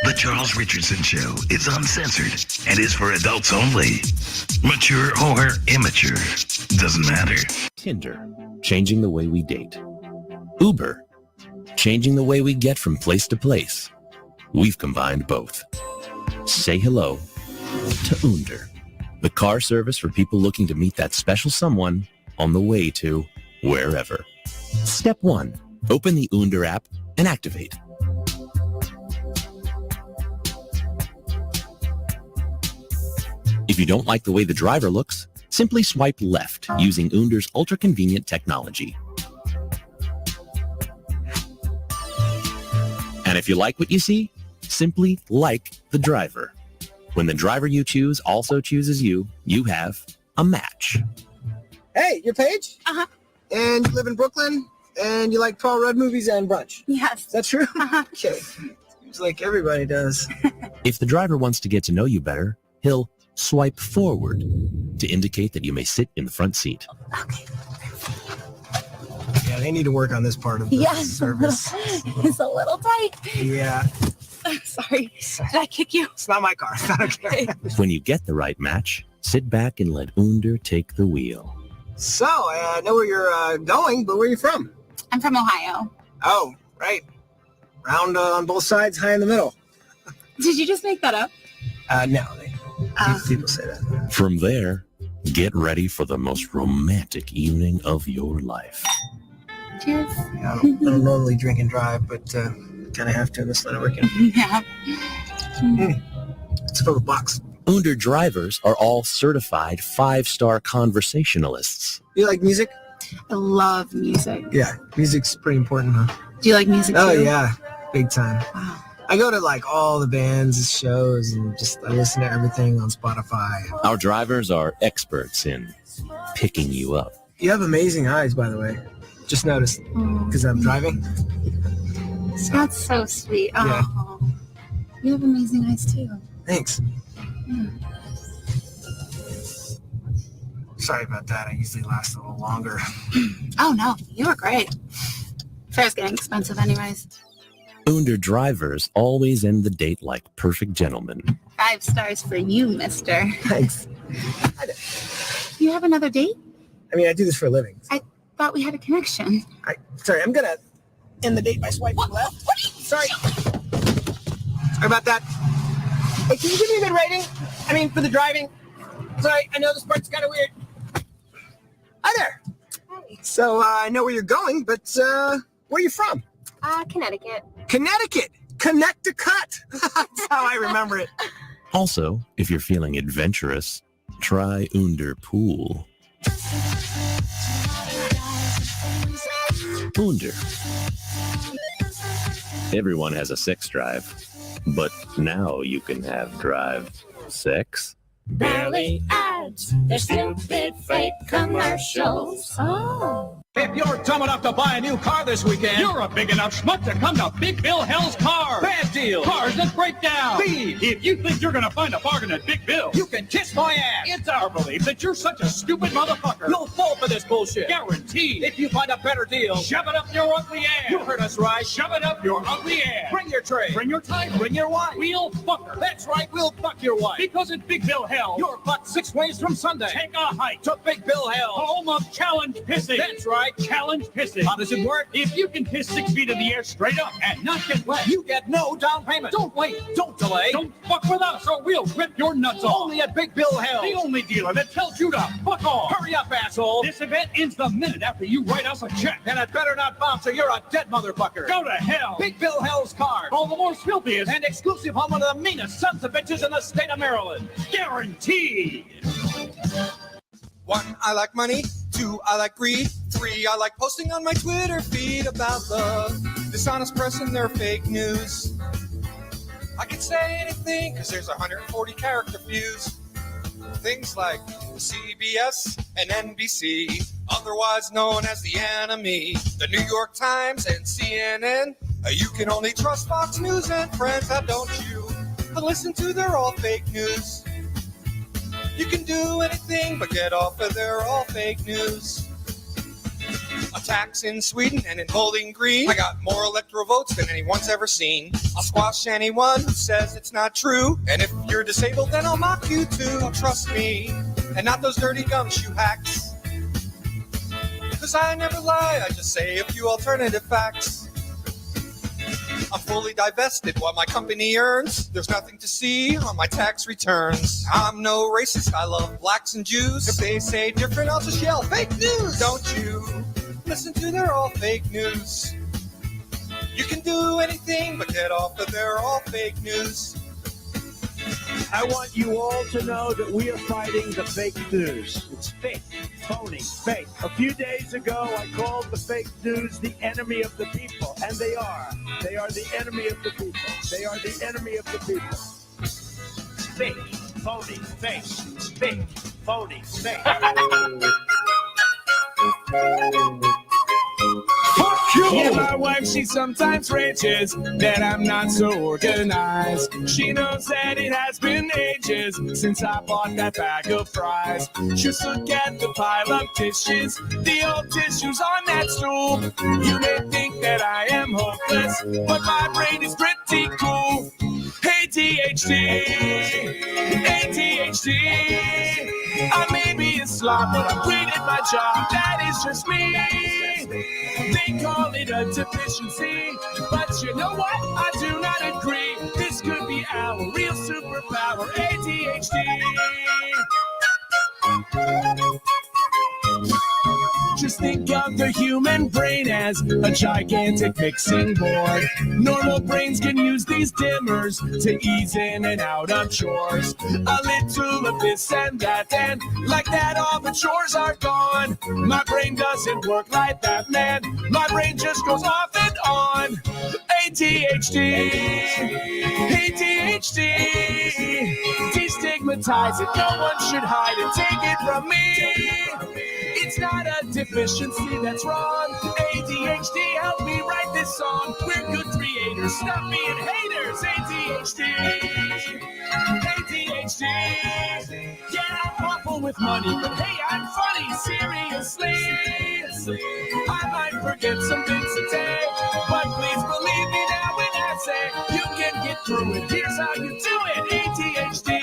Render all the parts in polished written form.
The Charles Richardson Show is uncensored and is for adults only. Mature or immature, doesn't matter. Tinder, changing the way we date. Uber, changing the way we get from place to place. We've combined both. Say hello to Under, the car service for people looking to meet that special someone on the way to wherever. Step 1. Open the Under app and activate. If you don't like the way the driver looks, simply swipe left using Under's ultra-convenient technology. And if you like what you see, simply like the driver. When the driver you choose also chooses you, you have a match. Hey, you're Paige? Uh-huh. And you live in Brooklyn? And you like Paul Rudd movies and brunch? Yes. Is that true? Uh-huh. Okay. Seems like everybody does. If the driver wants to get to know you better, he'll swipe forward to indicate that you may sit in the front seat. Okay. Yeah, they need to work on this part of the service. It's a little tight. Yeah. Sorry. Did I kick you? It's not my car. It's not okay. When you get the right match, sit back and let Under take the wheel. So, I know where you're going, but where are you from? I'm from Ohio. Oh, right. Round on both sides, high in the middle. Did you just make that up? No. People say that. From there, get ready for the most romantic evening of your life. Cheers. Yeah, I don't normally drink and drive, but kind of have to in this line of work. Yeah. It's from a box. Under drivers are all certified 5-star conversationalists. You like music? I love music. Yeah, music's pretty important, huh? Do you like music too? Oh, yeah. Big time. Wow. I go to like all the bands, shows, and I listen to everything on Spotify. Our drivers are experts in picking you up. You have amazing eyes, by the way. Just noticed, because I'm driving. That's so sweet. Yeah. Oh, you have amazing eyes too. Thanks. Yeah. Sorry about that. I usually last a little longer. Oh no, you were great. Fair's getting expensive anyways. Under drivers always end the date like perfect gentlemen. 5 stars for you, mister. Thanks. You have another date? I mean, I do this for a living. I thought we had a connection. Sorry, I'm going to end the date by swiping left. Sorry. Sorry about that. Hey, can you give me a good rating? I mean, for the driving. Sorry, I know this part's kind of weird. Hi there. Hi. So, I know where you're going, but where are you from? Connecticut. Connecticut. Connecticut. That's how I remember it. Also, if you're feeling adventurous, try Under Pool. Under. Everyone has a sex drive, but now you can have drive sex. Belly ads, they're stupid fake commercials. Oh. If you're dumb enough to buy a new car this weekend, you're a big enough schmuck to come to Big Bill Hell's Car. Bad deal. Cars that break down. Thieves. If you think you're going to find a bargain at Big Bill, you can kiss my ass. It's our belief that you're such a stupid motherfucker. You'll fall for this bullshit. Guaranteed. If you find a better deal, shove it up your ugly ass. You heard us right. Shove it up your ugly ass. Bring your tray. Bring your type. Bring your wife. We'll fuck her. That's right. We'll fuck your wife. Because at Big Bill Hell, you're fucked 6 ways from Sunday. Take a hike to Big Bill Hell, home of challenge pissing. That's right. Challenge pissing. How does it work? If you can piss 6 feet in the air straight up and not get wet, you get no down payment. Don't wait. Don't delay. Don't fuck with us or we'll rip your nuts off. Only at Big Bill Hell. The only dealer that tells you to fuck off. Hurry up, asshole. This event ends the minute after you write us a check. And it better not bounce or you're a dead motherfucker. Go to hell. Big Bill Hell's Car. All the more filthiest and exclusive home of the meanest sons of bitches in the state of Maryland. Guaranteed. 1, I like money. 2, I like greed. 3, I like posting on my Twitter feed about the dishonest press and their fake news. I can say anything because there's 140 character views. Things like CBS and NBC, otherwise known as the enemy, the New York Times and CNN. You can only trust Fox News and friends, that don't you? But listen to, they're all fake news. You can do anything but get off of their all fake news. a tax in Sweden and in Bowling Green. I got more electoral votes than anyone's ever seen. I'll squash anyone who says it's not true. And if you're disabled, then I'll mock you too. Trust me, and not those dirty gumshoe hacks. 'Cause I never lie, I just say a few alternative facts. I'm fully divested what my company earns. There's nothing to see on my tax returns. I'm no racist, I love blacks and Jews. If they say different, I'll just yell, fake news! Don't you listen to they're all fake news. You can do anything but get off of they're all fake news. I want you all to know that we are fighting the fake news. It's fake, phony, fake. A few days ago, I called the fake news the enemy of the people, and they are. They are the enemy of the people. They are the enemy of the people. It's fake, phony, fake. It's fake, phony, fake. Yeah, my wife, she sometimes rages that I'm not so organized. She knows that it has been ages since I bought that bag of fries. Just look at the pile of dishes, the old tissues on that stool. You may think that I am hopeless, but my brain is pretty cool. ADHD, ADHD. I may be a slob, but I'm great at my job. That is just me. They call it a deficiency, but you know what? I do not agree. This could be our real superpower, ADHD. Just think of the human brain as a gigantic mixing board. Normal brains can use these dimmers to ease in and out of chores. A little of this and that, and like that, all the chores are gone. My brain doesn't work like that, man. My brain just goes off and on. ADHD, ADHD. Destigmatize it, no one should hide it. Take it from me. It's not a deficiency that's wrong. ADHD, help me write this song. We're good creators, stop being haters. ADHD, ADHD. Yeah, I'm awful with money, but hey, I'm funny. Seriously, I might forget some things today, but please believe me now when I say you can get through it. Here's how you do it. ADHD.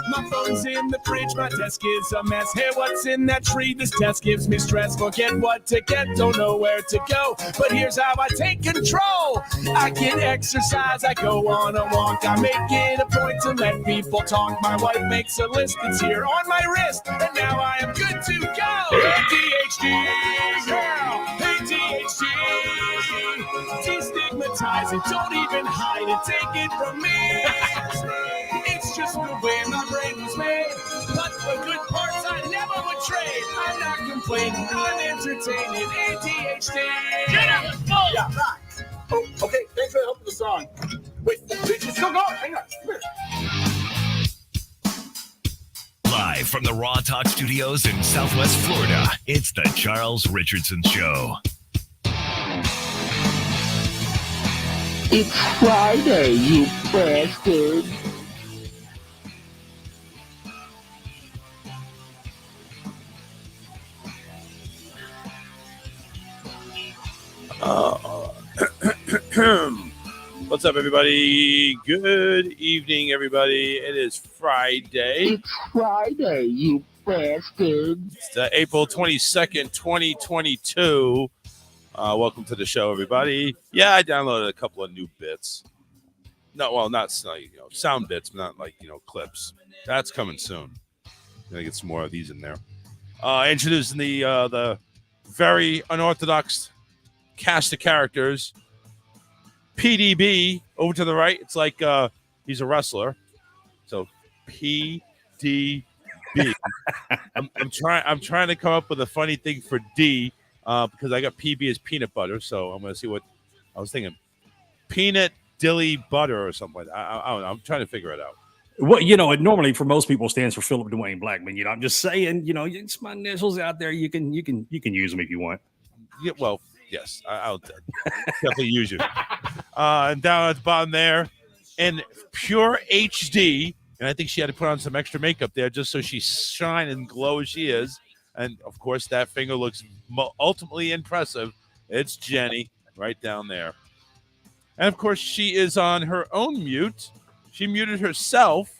My phone's in the fridge, my desk is a mess. Hey, what's in that tree? This test gives me stress. Forget what to get, don't know where to go. But here's how I take control. I get exercise, I go on a walk. I make it a point to let people talk. My wife makes a list, it's here on my wrist. And now I am good to go. ADHD, girl, ADHD. Destigmatize it, don't even hide it. Take it from me. It's just the way my brain was made. But the good parts I never would trade. I'm not complaining, I'm entertaining. ADHD. Get up, let's go! Yeah, right. Oh, okay, thanks for the help with the song. Wait, it's still going. Hang on. Come here. Live from the Raw Talk Studios in Southwest Florida, it's the Charles Richardson Show. It's Friday, you bastard. What's up, everybody? Good evening, everybody. It is Friday. It's Friday, you bastard. It's April 22nd, 2022. Welcome to the show, everybody. Yeah, I downloaded a couple of new bits. No, well, not sound bits, but not like clips. That's coming soon. Gonna get some more of these in there. Introducing the very unorthodox cast of characters. PDB over to the right. It's like he's a wrestler. So PDB. I'm trying to come up with a funny thing for D because I got PB as peanut butter. So I'm gonna see what I was thinking. Peanut dilly butter or something like that. I don't know. I'm trying to figure it out. Well, it normally for most people stands for Philip Dwayne Blackman. I'm just saying, it's my initials out there. You can use them if you want. Yeah, well, yes, I'll definitely use you. And down at the bottom there, in pure HD, and I think she had to put on some extra makeup there just so she shine and glow as she is. And of course, that finger looks ultimately impressive. It's Jenny right down there. And of course, she is on her own mute. She muted herself.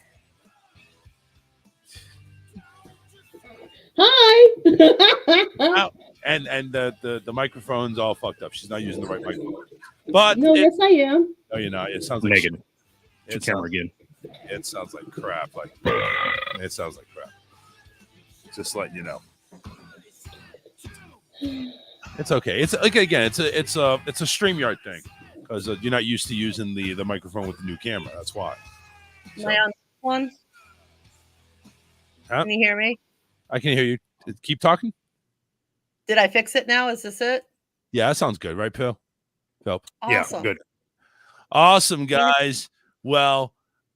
Hi. And the microphone's all fucked up. She's not using the right microphone. But no, yes, I am. No, you're not. It sounds like Megan. It camera again. It sounds like crap. Like it sounds like crap. Just letting you know. It's okay. It's like again. It's a StreamYard thing because you're not used to using the microphone with the new camera. That's why. Am I on one? Huh? Can you hear me? I can hear you. Keep talking. Did I fix it now? Is this it? Yeah, that sounds good, right, Phil? Awesome. Yeah, good. Awesome, guys. Well,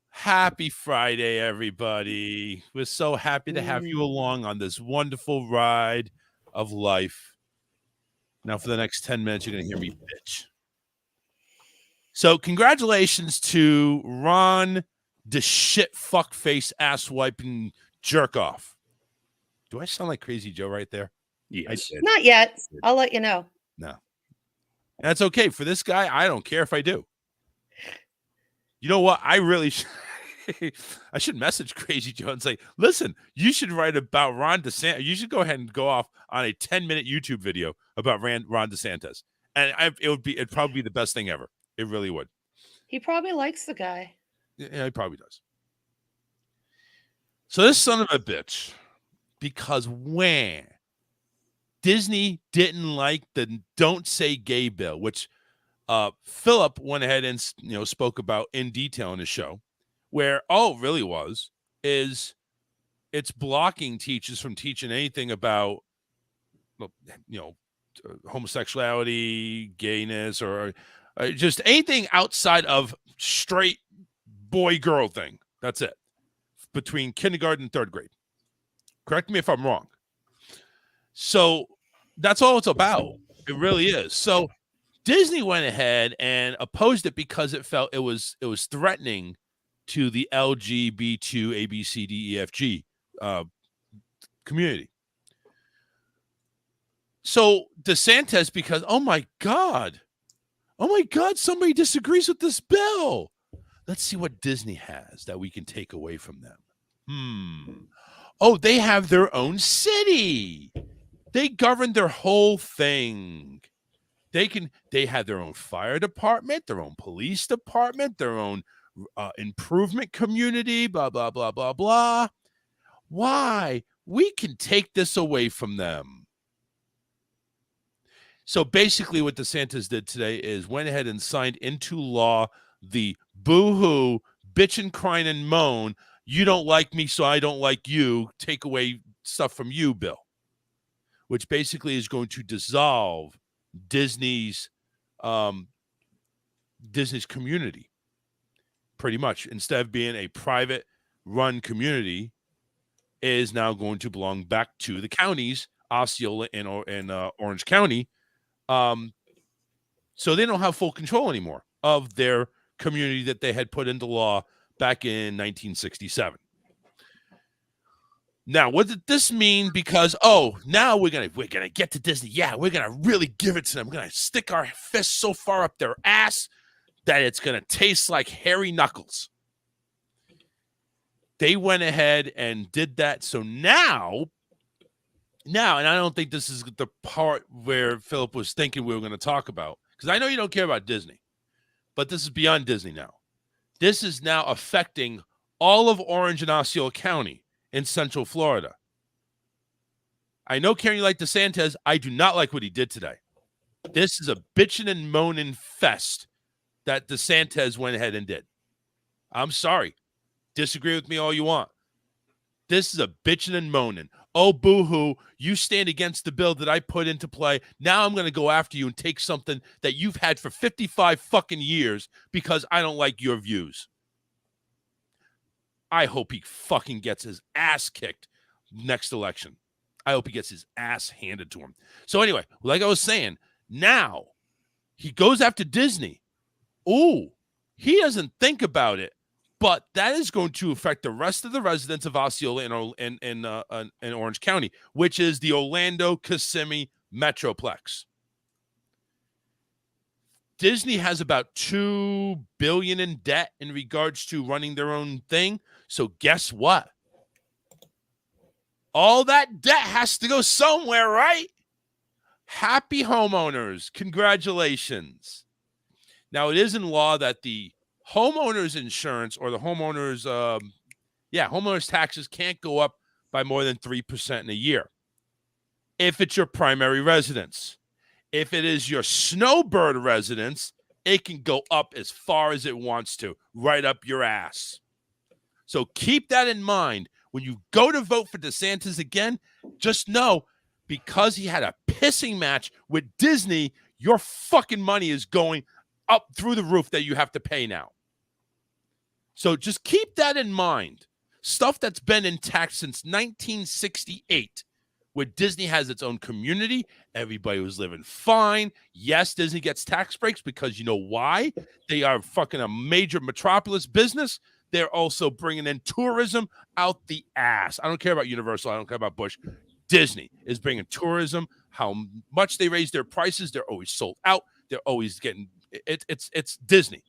happy Friday, everybody. We're so happy to have you along on this wonderful ride of life. Now, for the next 10 minutes, you're going to hear me bitch. So, congratulations to Ron, the shit fuckface ass wiping jerk off. Do I sound like Crazy Joe right there? Yes. I did. Not yet. I'll let you know. No. That's okay. For this guy, I don't care if I do. You know what? I really I should message Crazy Joe and say, listen, you should write about Ron DeSantis. You should go ahead and go off on a 10-minute YouTube video about Ron DeSantis. And it'd probably be the best thing ever. It really would. He probably likes the guy. Yeah, he probably does. So this son of a bitch, because when Disney didn't like the "Don't Say Gay" bill, which Philip went ahead and spoke about in detail in his show, where all it really is it's blocking teachers from teaching anything about homosexuality, gayness, or just anything outside of straight boy-girl thing. That's it. Between kindergarten and third grade. Correct me if I'm wrong. So that's all it's about. It really is. So Disney went ahead and opposed it because it felt it was threatening to the LGBT ABCDEFG community. So DeSantis, because oh my God, somebody disagrees with this bill. Let's see what Disney has that we can take away from them. Oh, they have their own city. They govern their whole thing. They have their own fire department, their own police department, their own improvement community, blah, blah, blah, blah, blah. Why? We can take this away from them. So basically what DeSantis did today is went ahead and signed into law the boo-hoo, bitch and crying and moan, you don't like me, so I don't like you, take away stuff from you bill, which basically is going to dissolve Disney's community, pretty much. Instead of being a private run community, is now going to belong back to the counties, Osceola and Orange County. So they don't have full control anymore of their community that they had put into law back in 1967. Now, what did this mean? Because now we're gonna get to Disney. Yeah, we're gonna really give it to them. We're gonna stick our fists so far up their ass that it's gonna taste like hairy knuckles. They went ahead and did that. So now, and I don't think this is the part where Philip was thinking we were going to talk about, because I know you don't care about Disney, but this is beyond Disney now. This is now affecting all of Orange and Osceola County in Central Florida. I know, Karen, you like DeSantis. I do not like what he did today. This is a bitching and moaning fest that DeSantis went ahead and did. I'm sorry. Disagree with me all you want. This is a bitching and moaning. Oh, boo-hoo, you stand against the bill that I put into play. Now I'm going to go after you and take something that you've had for 55 fucking years because I don't like your views. I hope he fucking gets his ass kicked next election. I hope he gets his ass handed to him. So anyway, like I was saying, now he goes after Disney. Ooh, he doesn't think about it. But that is going to affect the rest of the residents of Osceola in Orange County, which is the Orlando-Kissimmee Metroplex. Disney has about $2 billion in debt in regards to running their own thing. So guess what? All that debt has to go somewhere, right? Happy homeowners. Congratulations. Now, it is in law that the homeowners insurance or the homeowners, homeowners taxes can't go up by more than 3% in a year if it's your primary residence. If it is your snowbird residence, it can go up as far as it wants to, right up your ass. So keep that in mind. When you go to vote for DeSantis again, just know, because he had a pissing match with Disney, your fucking money is going up through the roof that you have to pay now. So just keep that in mind. Stuff that's been intact since 1968, where Disney has its own community. Everybody was living fine. Yes, Disney gets tax breaks because you know why? They are fucking a major metropolis business. They're also bringing in tourism out the ass. I don't care about Universal. I don't care about Bush. Disney is bringing tourism. How much they raise their prices, they're always sold out. They're always getting it's Disney.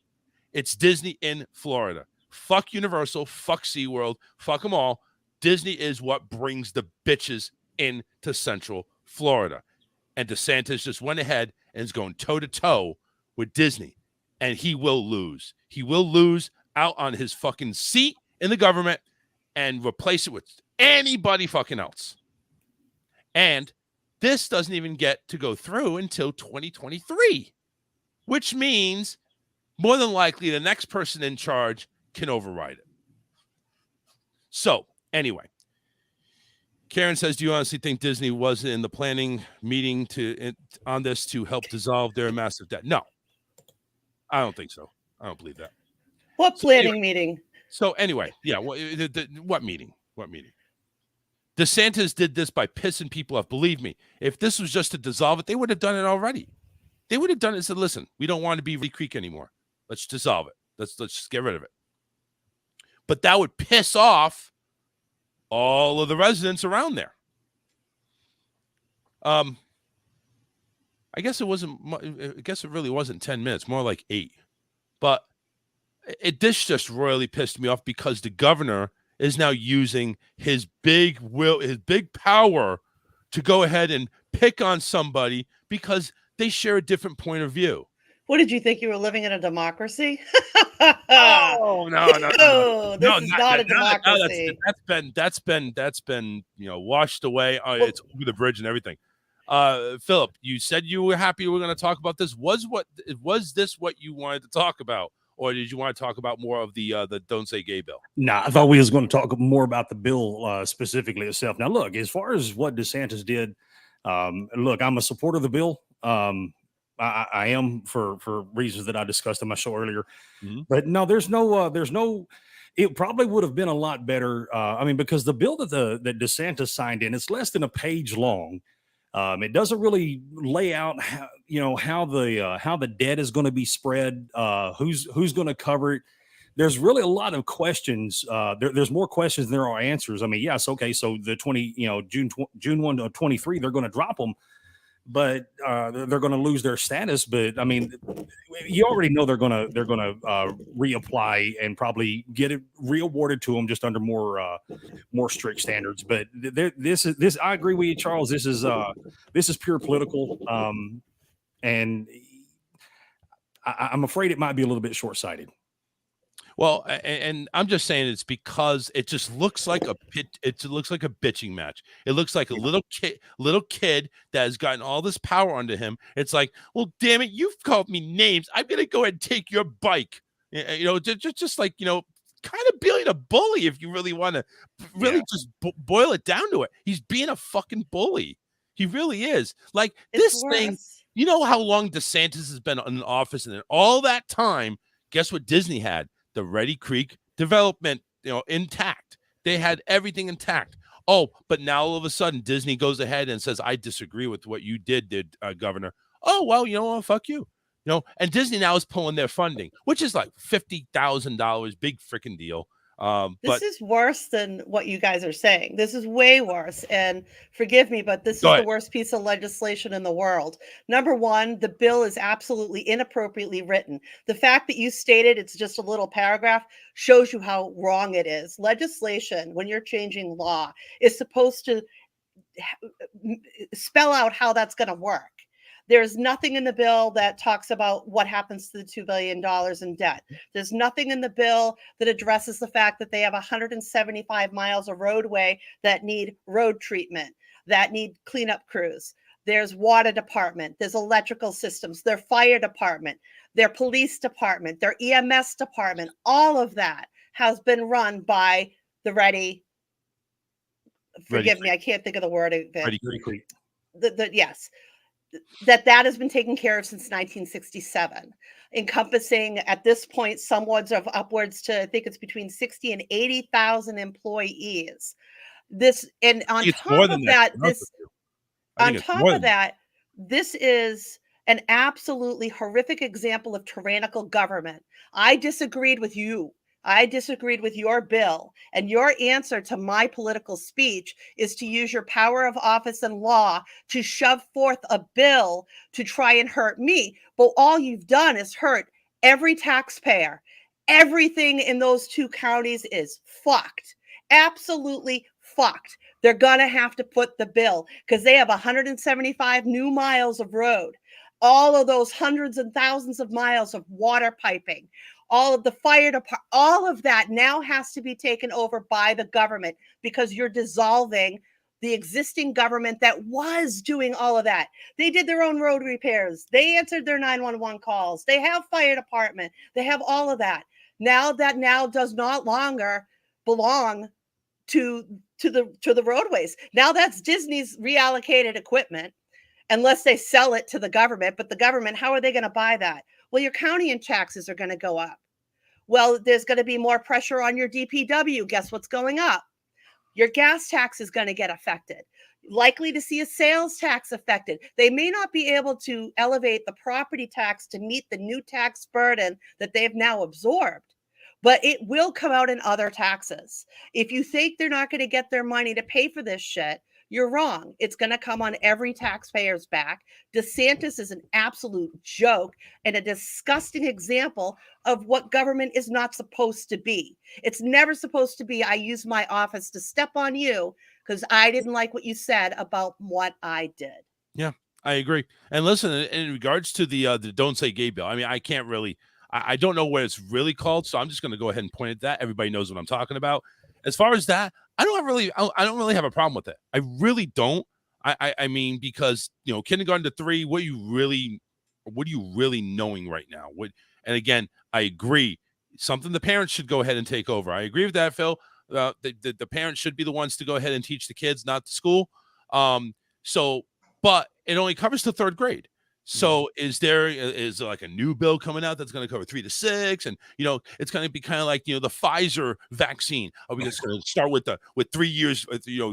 It's Disney in Florida. Fuck Universal. Fuck SeaWorld. Fuck them all. Disney is what brings the bitches into Central Florida. And DeSantis just went ahead and is going toe-to-toe with Disney. And he will lose. He will lose out on his fucking seat in the government and replace it with anybody fucking else. And this doesn't even get to go through until 2023, which means more than likely the next person in charge can override it. So, anyway, Karen says, do you honestly think Disney was in the planning meeting on this to help dissolve their massive debt? No, I don't think so. I don't believe that. What planning meeting? So anyway, yeah, what meeting? What meeting? DeSantis did this by pissing people off. Believe me, if this was just to dissolve it, they would have done it already. They would have done it and said, listen, we don't want to be Reedy Creek anymore. Let's dissolve it. Let's just get rid of it. But that would piss off all of the residents around there. I guess it wasn't. I guess it really wasn't 10 minutes, more like 8. But this just royally pissed me off because the governor is now using his big power to go ahead and pick on somebody because they share a different point of view. What did you think, you were living in a democracy? Oh no! This is not a democracy. That's been washed away. It's over the bridge and everything. Philip, you said you were happy we were going to talk about this. Was this what you wanted to talk about, or did you want to talk about more of the Don't Say Gay bill? I thought we was going to talk more about the bill specifically itself. Now, look, as far as what DeSantis did, look, I'm a supporter of the bill. I am for reasons that I discussed on my show earlier. Mm-hmm. But no, there's no. It probably would have been a lot better. Because the bill that DeSantis signed in, it's less than a page long. It doesn't really lay out how the debt is going to be spread, who's going to cover it. There's really a lot of questions. There's more questions than there are answers. Yes, okay. So the June 1 to 23, they're going to drop them, but they're going to lose their status. But you already know they're going to reapply and probably get it reawarded to them just under more strict standards. But this I agree with you, Charles. This is pure political, and I'm afraid it might be a little bit short-sighted. Well, and I'm just saying it's because it just looks like a bitching match. It looks like a little kid that has gotten all this power under him. It's like, well, damn it, you've called me names. I'm gonna go ahead and take your bike. Just like kind of being a bully if you really want to just boil it down to it. He's being a fucking bully. He really is. Like this thing. You know how long DeSantis has been in office, and in all that time, guess what Disney had? The Reedy Creek development, intact. They had everything intact. Oh, but now all of a sudden Disney goes ahead and says, I disagree with what you did, Governor. Oh, well, fuck you. And Disney now is pulling their funding, which is like $50,000, big freaking deal. This is worse than what you guys are saying. This is way worse. And forgive me, but this is Go the ahead. worst piece of legislation in the world. Number one, the bill is absolutely inappropriately written. The fact that you stated it's just a little paragraph shows you how wrong it is. Legislation, when you're changing law, is supposed to spell out how that's going to work. There's nothing in the bill that talks about what happens to the $2 billion in debt. There's nothing in the bill that addresses the fact that they have 175 miles of roadway that need road treatment, that need cleanup crews. There's water department, there's electrical systems, their fire department, their police department, their EMS department. All of that has been run by the forgive me, I can't think of the word. Yes. That has been taken care of since 1967, encompassing at this point somewhat of upwards to, I think it's between 60 and 80,000 employees. This, and on top of that, this is an absolutely horrific example of tyrannical government. I disagreed with you. I disagreed with your bill, and your answer to my political speech is to use your power of office and law to shove forth a bill to try and hurt me. But all you've done is hurt every taxpayer. Everything in those two counties is fucked. Absolutely fucked. They're going to have to put the bill because they have 175 new miles of road. All of those hundreds and thousands of miles of water piping, all of the fire department, all of that now has to be taken over by the government because you're dissolving the existing government that was doing all of that. They did their own road repairs. They answered their 911 calls. They have fire department. They have all of that. Now that does not longer belong to the roadways. Now that's Disney's reallocated equipment, unless they sell it to the government. But the government, how are they going to buy that? Well, your county and taxes are going to go up. Well, there's going to be more pressure on your DPW. Guess what's going up? Your gas tax is going to get affected. Likely to see a sales tax affected. They may not be able to elevate the property tax to meet the new tax burden that they've now absorbed, but it will come out in other taxes. If you think they're not going to get their money to pay for this shit, you're wrong. It's going to come on every taxpayer's back. DeSantis is an absolute joke and a disgusting example of what government is not supposed to be. It's never supposed to be, I use my office to step on you because I didn't like what you said about what I did. Yeah, I agree. And listen, in regards to the Don't Say Gay bill, I mean, I can't really, I don't know what it's really called, so I'm just going to go ahead and point at that. Everybody knows what I'm talking about. As far as that, I don't really have a problem with it. I really don't. I mean, because kindergarten to 3, what are you really knowing right now? And again, I agree. Something the parents should go ahead and take over. I agree with that, Phil. The parents should be the ones to go ahead and teach the kids, not the school. But it only covers the 3rd grade. So is there like a new bill coming out that's going to cover 3 to 6, and it's going to be kind of like the Pfizer vaccine? Are we just going to start with 3 years,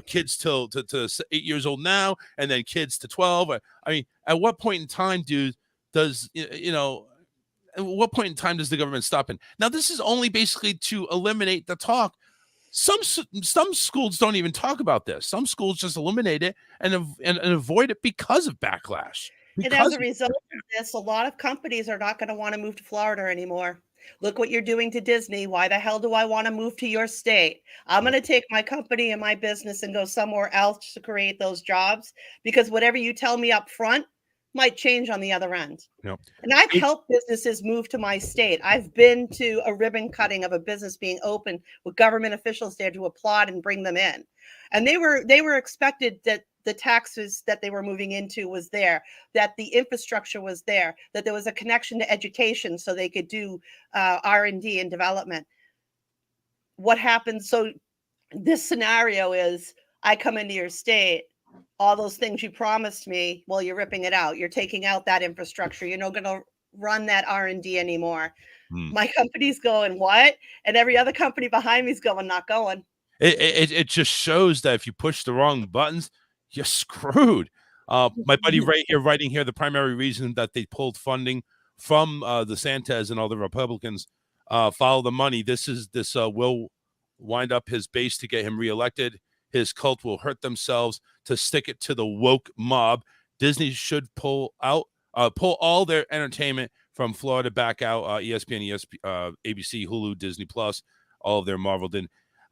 kids till to 8 years old now, and then kids to 12? I mean, at what point in time does the government stop it? Now, this is only basically to eliminate the talk. Some schools don't even talk about this. Some schools just eliminate it and avoid it because of backlash. And as a result of this, a lot of companies are not going to want to move to Florida anymore. Look what you're doing to Disney. Why the hell do I want to move to your state? I'm going to take my company and my business and go somewhere else to create those jobs, because whatever you tell me up front might change on the other end. Yep. And I've helped businesses move to my state. I've been to a ribbon cutting of a business being open with government officials there to applaud and bring them in. And they were expected that the taxes that they were moving into was there, that the infrastructure was there, that there was a connection to education so they could do R&D and development. What happens? So this scenario is, I come into your state, all those things you promised me, well, you're ripping it out. You're taking out that infrastructure. You're not going to run that R&D anymore. My company's going, what? And every other company behind me is going, not going. It just shows that if you push the wrong buttons, you're screwed. My buddy right here writing here, the primary reason that they pulled funding from DeSantis and all the Republicans follow the money. This will wind up his base to get him reelected. His cult will hurt themselves to stick it to the woke mob. Disney should pull all their entertainment from Florida back out. ESPN, ABC, Hulu, Disney Plus, all of their Marvel.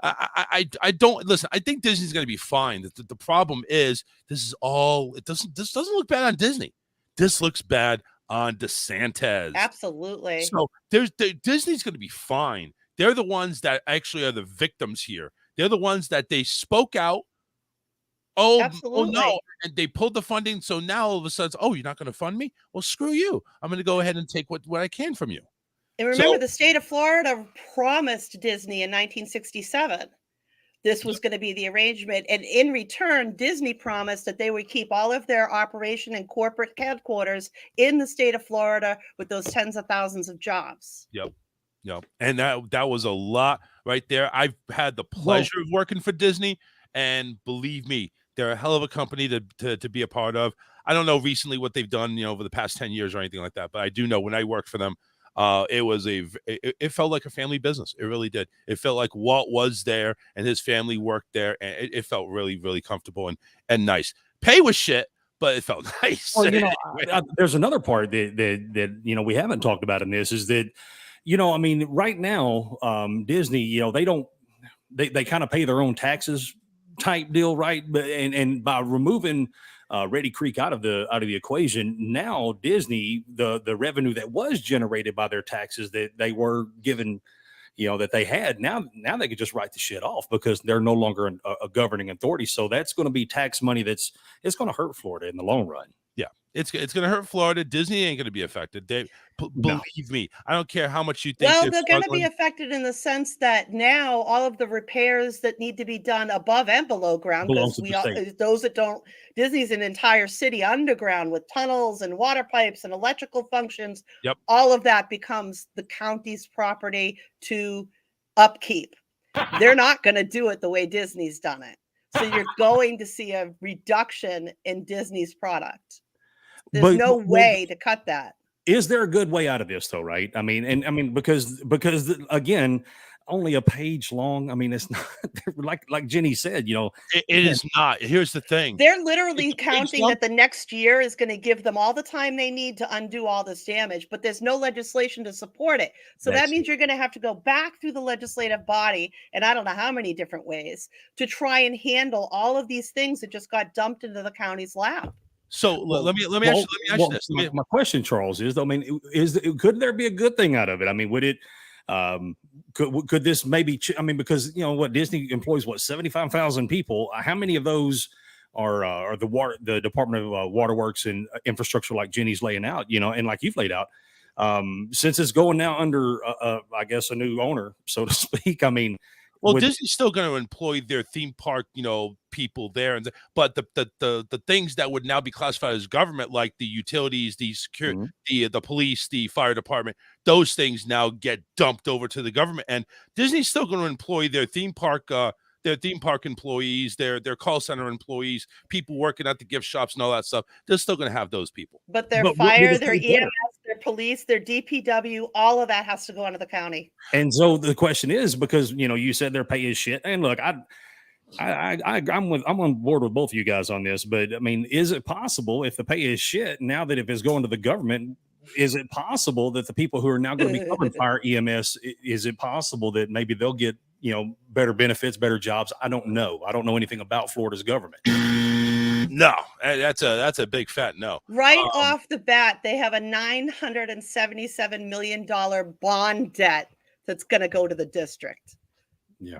I don't listen. I think Disney's going to be fine. The problem is this doesn't look bad on Disney. This looks bad on DeSantis. Absolutely. So Disney's going to be fine. They're the ones that actually are the victims here. They're the ones that they spoke out. Oh no, and they pulled the funding. So now all of a sudden, you're not going to fund me? Well, screw you. I'm going to go ahead and take what I can from you. And remember, the state of Florida promised Disney in 1967 this was going to be the arrangement. And in return, Disney promised that they would keep all of their operation and corporate headquarters in the state of Florida with those tens of thousands of jobs. Yep. And that was a lot right there. I've had the pleasure of working for Disney, and believe me, they're a hell of a company to be a part of. I don't know recently what they've done, over the past 10 years or anything like that, but I do know when I worked for them, it felt like a family business. It really did. It felt like Walt was there and his family worked there, and it felt really, really comfortable and nice. Pay was shit, but it felt nice. Well, there's another part that we haven't talked about in this is that, right now, Disney, they kind of pay their own taxes type deal, right? But and by removing Reedy Creek out of the equation, now Disney, the revenue that was generated by their taxes that they were given, that they had, now they could just write the shit off because they're no longer a governing authority. So that's going to be tax money it's going to hurt Florida in the long run. Yeah, it's going to hurt Florida. Disney ain't going to be affected. Believe me, I don't care how much you think. Well, they're going to be affected in the sense that now all of the repairs that need to be done above and below ground, because those that don't, Disney's an entire city underground with tunnels and water pipes and electrical functions. Yep. All of that becomes the county's property to upkeep. They're not going to do it the way Disney's done it. So you're going to see a reduction in Disney's product. There's no way to cut that. Is there a good way out of this though? Right. I mean, because again, only a page long. I mean, it's not like Jenny said, it is not. Here's the thing. They're literally counting that the next year is going to give them all the time they need to undo all this damage, but there's no legislation to support it. So that means you're going to have to go back through the legislative body, and I don't know how many different ways, to try and handle all of these things that just got dumped into the county's lap. So let me ask you this. My question, Charles, is, could there be a good thing out of it? I mean, would it, could this maybe, because Disney employs 75,000 people. How many of those are the Department of Waterworks and Infrastructure, like Jenny's laying out, and like you've laid out, since it's going now under, I guess, a new owner, so to speak. I mean, Disney's still going to employ their theme park, people there, but the things that would now be classified as government, like the utilities, the security, the police, the fire department, those things now get dumped over to the government, and Disney's still going to employ their theme park employees, their call center employees, people working at the gift shops and all that stuff. They're still going to have those people. But their fire, their EMS, their police, their DPW, all of that has to go under the county. And so the question is, because you said their pay is shit, and look, I'm on board with both of you guys on this, but I mean, is it possible, if the pay is shit, now that if it's going to the government, is it possible that the people who are now going to be covering fire EMS, is it possible that maybe they'll get better benefits, better jobs? I don't know anything about Florida's government. No, that's a big fat no. Right off the bat, they have a $977 million bond debt that's going to go to the district. Yeah,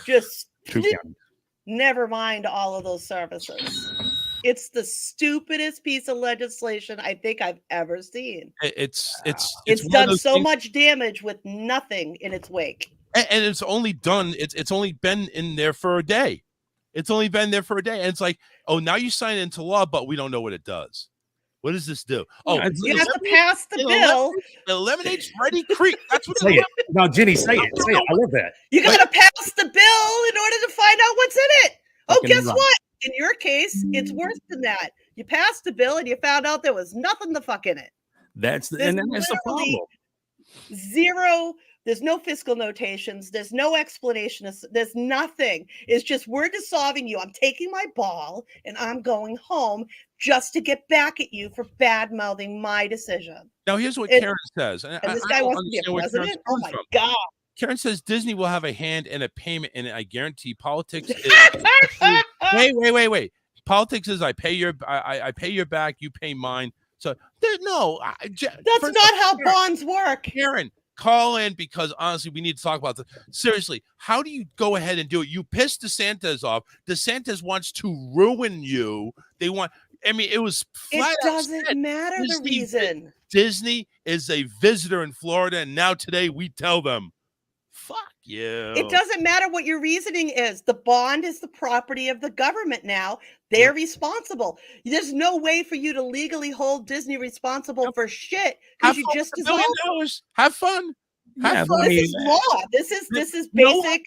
just never mind all of those services. It's the stupidest piece of legislation I think I've ever seen. It's done so much damage with nothing in its wake. And it's only done. It's only been in there for a day. It's only been there for a day, and it's like, oh, now you sign it into law, but we don't know what it does. What does this do? Oh, you have to pass the bill. It eliminates Reedy Creek. That's what say it. No, Jenny, say it. Say it. I love that. You got to pass the bill in order to find out what's in it. Oh, guess what? In your case, it's worse than that. You passed the bill and you found out there was nothing the fuck in it. That's the literally problem. Zero. There's no fiscal notations. There's no explanation. There's nothing. It's just, we're dissolving you. I'm taking my ball and I'm going home just to get back at you for bad mouthing my decision. Now, here's what Karen says. And this guy wants to be a president? Oh my God. Karen says Disney will have a hand in a payment, and I guarantee politics is wait. Politics is I pay your back, you pay mine. So that's not how bonds work. Karen, call in, because honestly, we need to talk about this. Seriously, how do you go ahead and do it? You pissed DeSantis off. DeSantis wants to ruin you. It was flat. It doesn't matter the reason. Disney is a visitor in Florida, and now today we tell them, fuck you. It doesn't matter what your reasoning is. The bond is the property of the government now. They're responsible. There's no way for you to legally hold Disney responsible for shit because you just dissolved. Have fun. Have fun. This is law. This is basic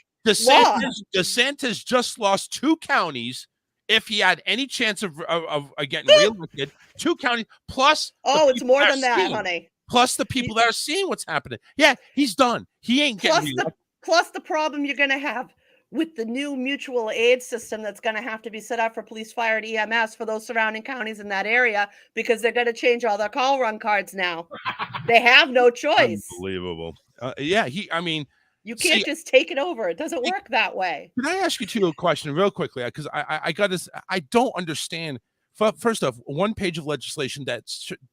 law. DeSantis just lost 2 counties. If he had any chance of getting reelected, 2 counties plus. Oh, it's more than that, honey. Plus the people that are seeing what's happening. Yeah, he's done. He ain't getting reelected. Plus the problem you're going to have with the new mutual aid system that's going to have to be set up for police, fire, and EMS for those surrounding counties in that area, because they're going to change all their call run cards now. They have no choice. Unbelievable. You can't just take it over. It doesn't work that way. Can I ask you a question real quickly? Because I got this. I don't understand. First off, one page of legislation that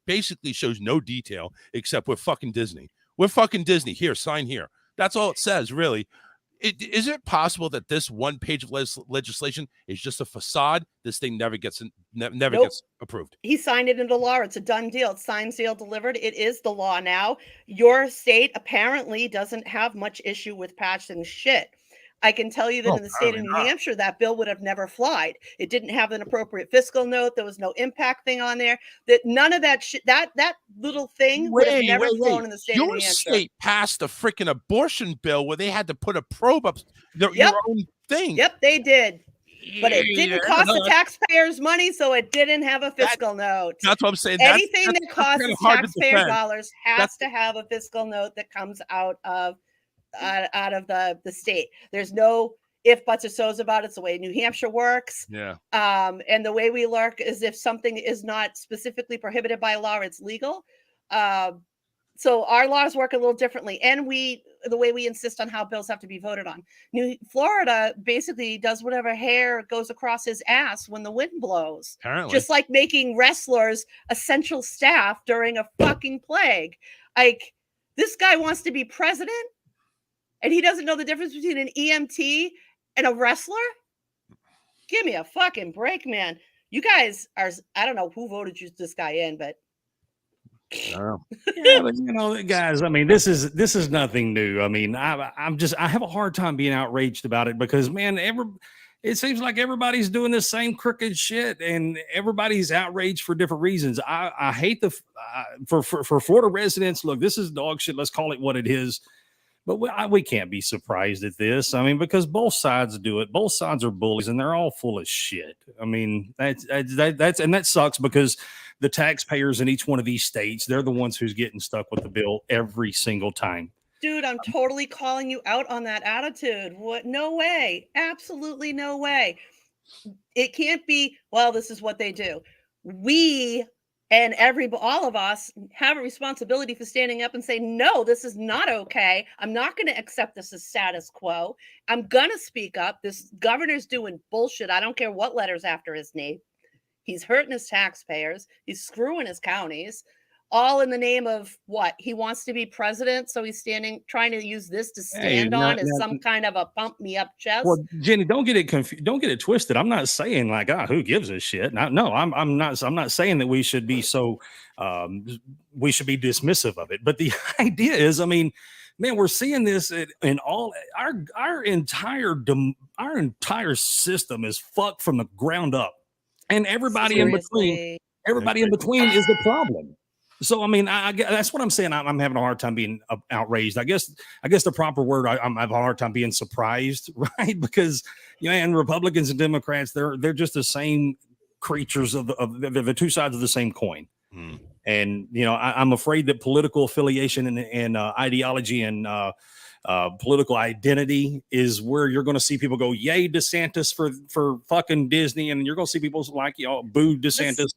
basically shows no detail except we're fucking Disney. We're fucking Disney. Here, sign here. That's all it says, really. Is it possible that this one page of legislation is just a facade? This thing never gets gets approved. He signed it into law. It's a done deal. It's signed, sealed, delivered. It is the law now. Your state apparently doesn't have much issue with patching shit. I can tell you that in the state of New Hampshire, that bill would have never flied. It didn't have an appropriate fiscal note. There was no impact thing on there. That none of that shit, that little thing would have never flown in the state of New Hampshire. Your state passed a freaking abortion bill where they had to put a probe up your own thing. Yep, they did. But it didn't cost the taxpayers money, so it didn't have a fiscal note. That's what I'm saying. Anything that costs taxpayer dollars has to have a fiscal note that comes out of the state. There's no if, buts, or so's about it. It's the way New Hampshire works. Yeah. And the way we work is if something is not specifically prohibited by law, it's legal. So our laws work a little differently, and the way we insist on how bills have to be voted on. Florida basically does whatever hair goes across his ass when the wind blows. Apparently. Just like making wrestlers essential staff during a fucking plague. Like, this guy wants to be president, and he doesn't know the difference between an EMT and a wrestler? Give me a fucking break, man. You guys are, I don't know who voted this guy in, but yeah, but guys, I mean, this is nothing new. I mean, I have a hard time being outraged about it because, man, it seems like everybody's doing the same crooked shit and everybody's outraged for different reasons. I hate for Florida residents. Look, this is dog shit. Let's call it what it is. But we can't be surprised at this. I mean, because both sides do it. Both sides are bullies, and they're all full of shit. I mean, that sucks because the taxpayers in each one of these states, they're the ones who's getting stuck with the bill every single time. Dude, I'm totally calling you out on that attitude. What? No way. Absolutely no way. It can't be, well, this is what they do. We and all of us have a responsibility for standing up and saying, no, this is not okay. I'm not going to accept this as status quo. I'm going to speak up. This governor's doing bullshit. I don't care what letter's after his name. He's hurting his taxpayers. He's screwing his counties, all in the name of what? He wants to be president, so he's trying to use this to stand on as some kind of a pump me up chest. Well, Jenny, don't get it confused. Don't get it twisted. I'm not saying like, who gives a shit? No, I'm not saying that we should be so we should be dismissive of it. But the idea is, I mean, man, we're seeing this in all our entire system is fucked from the ground up. And everybody in between is the problem. So, I mean, that's what I'm saying. I'm having a hard time being outraged. I guess the proper word, I'm having a hard time being surprised, right? Because, and Republicans and Democrats, they're just the same creatures of the two sides of the same coin. And I'm afraid that political affiliation and ideology and political identity is where you're going to see people go, yay, DeSantis for fucking Disney. And you're going to see people like, boo DeSantis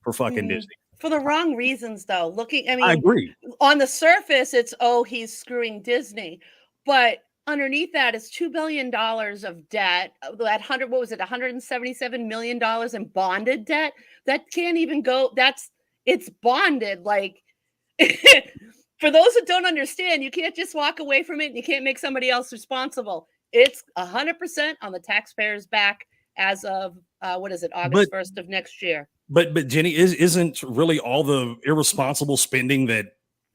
for fucking Disney. For the wrong reasons, though. I agree. On the surface, it's, he's screwing Disney. But underneath that is $2 billion of debt. That $177 million in bonded debt. That can't even go. It's bonded. Like, for those that don't understand, you can't just walk away from it and you can't make somebody else responsible. It's 100% on the taxpayer's back as of, August 1st of next year. But Jenny, isn't really all the irresponsible spending that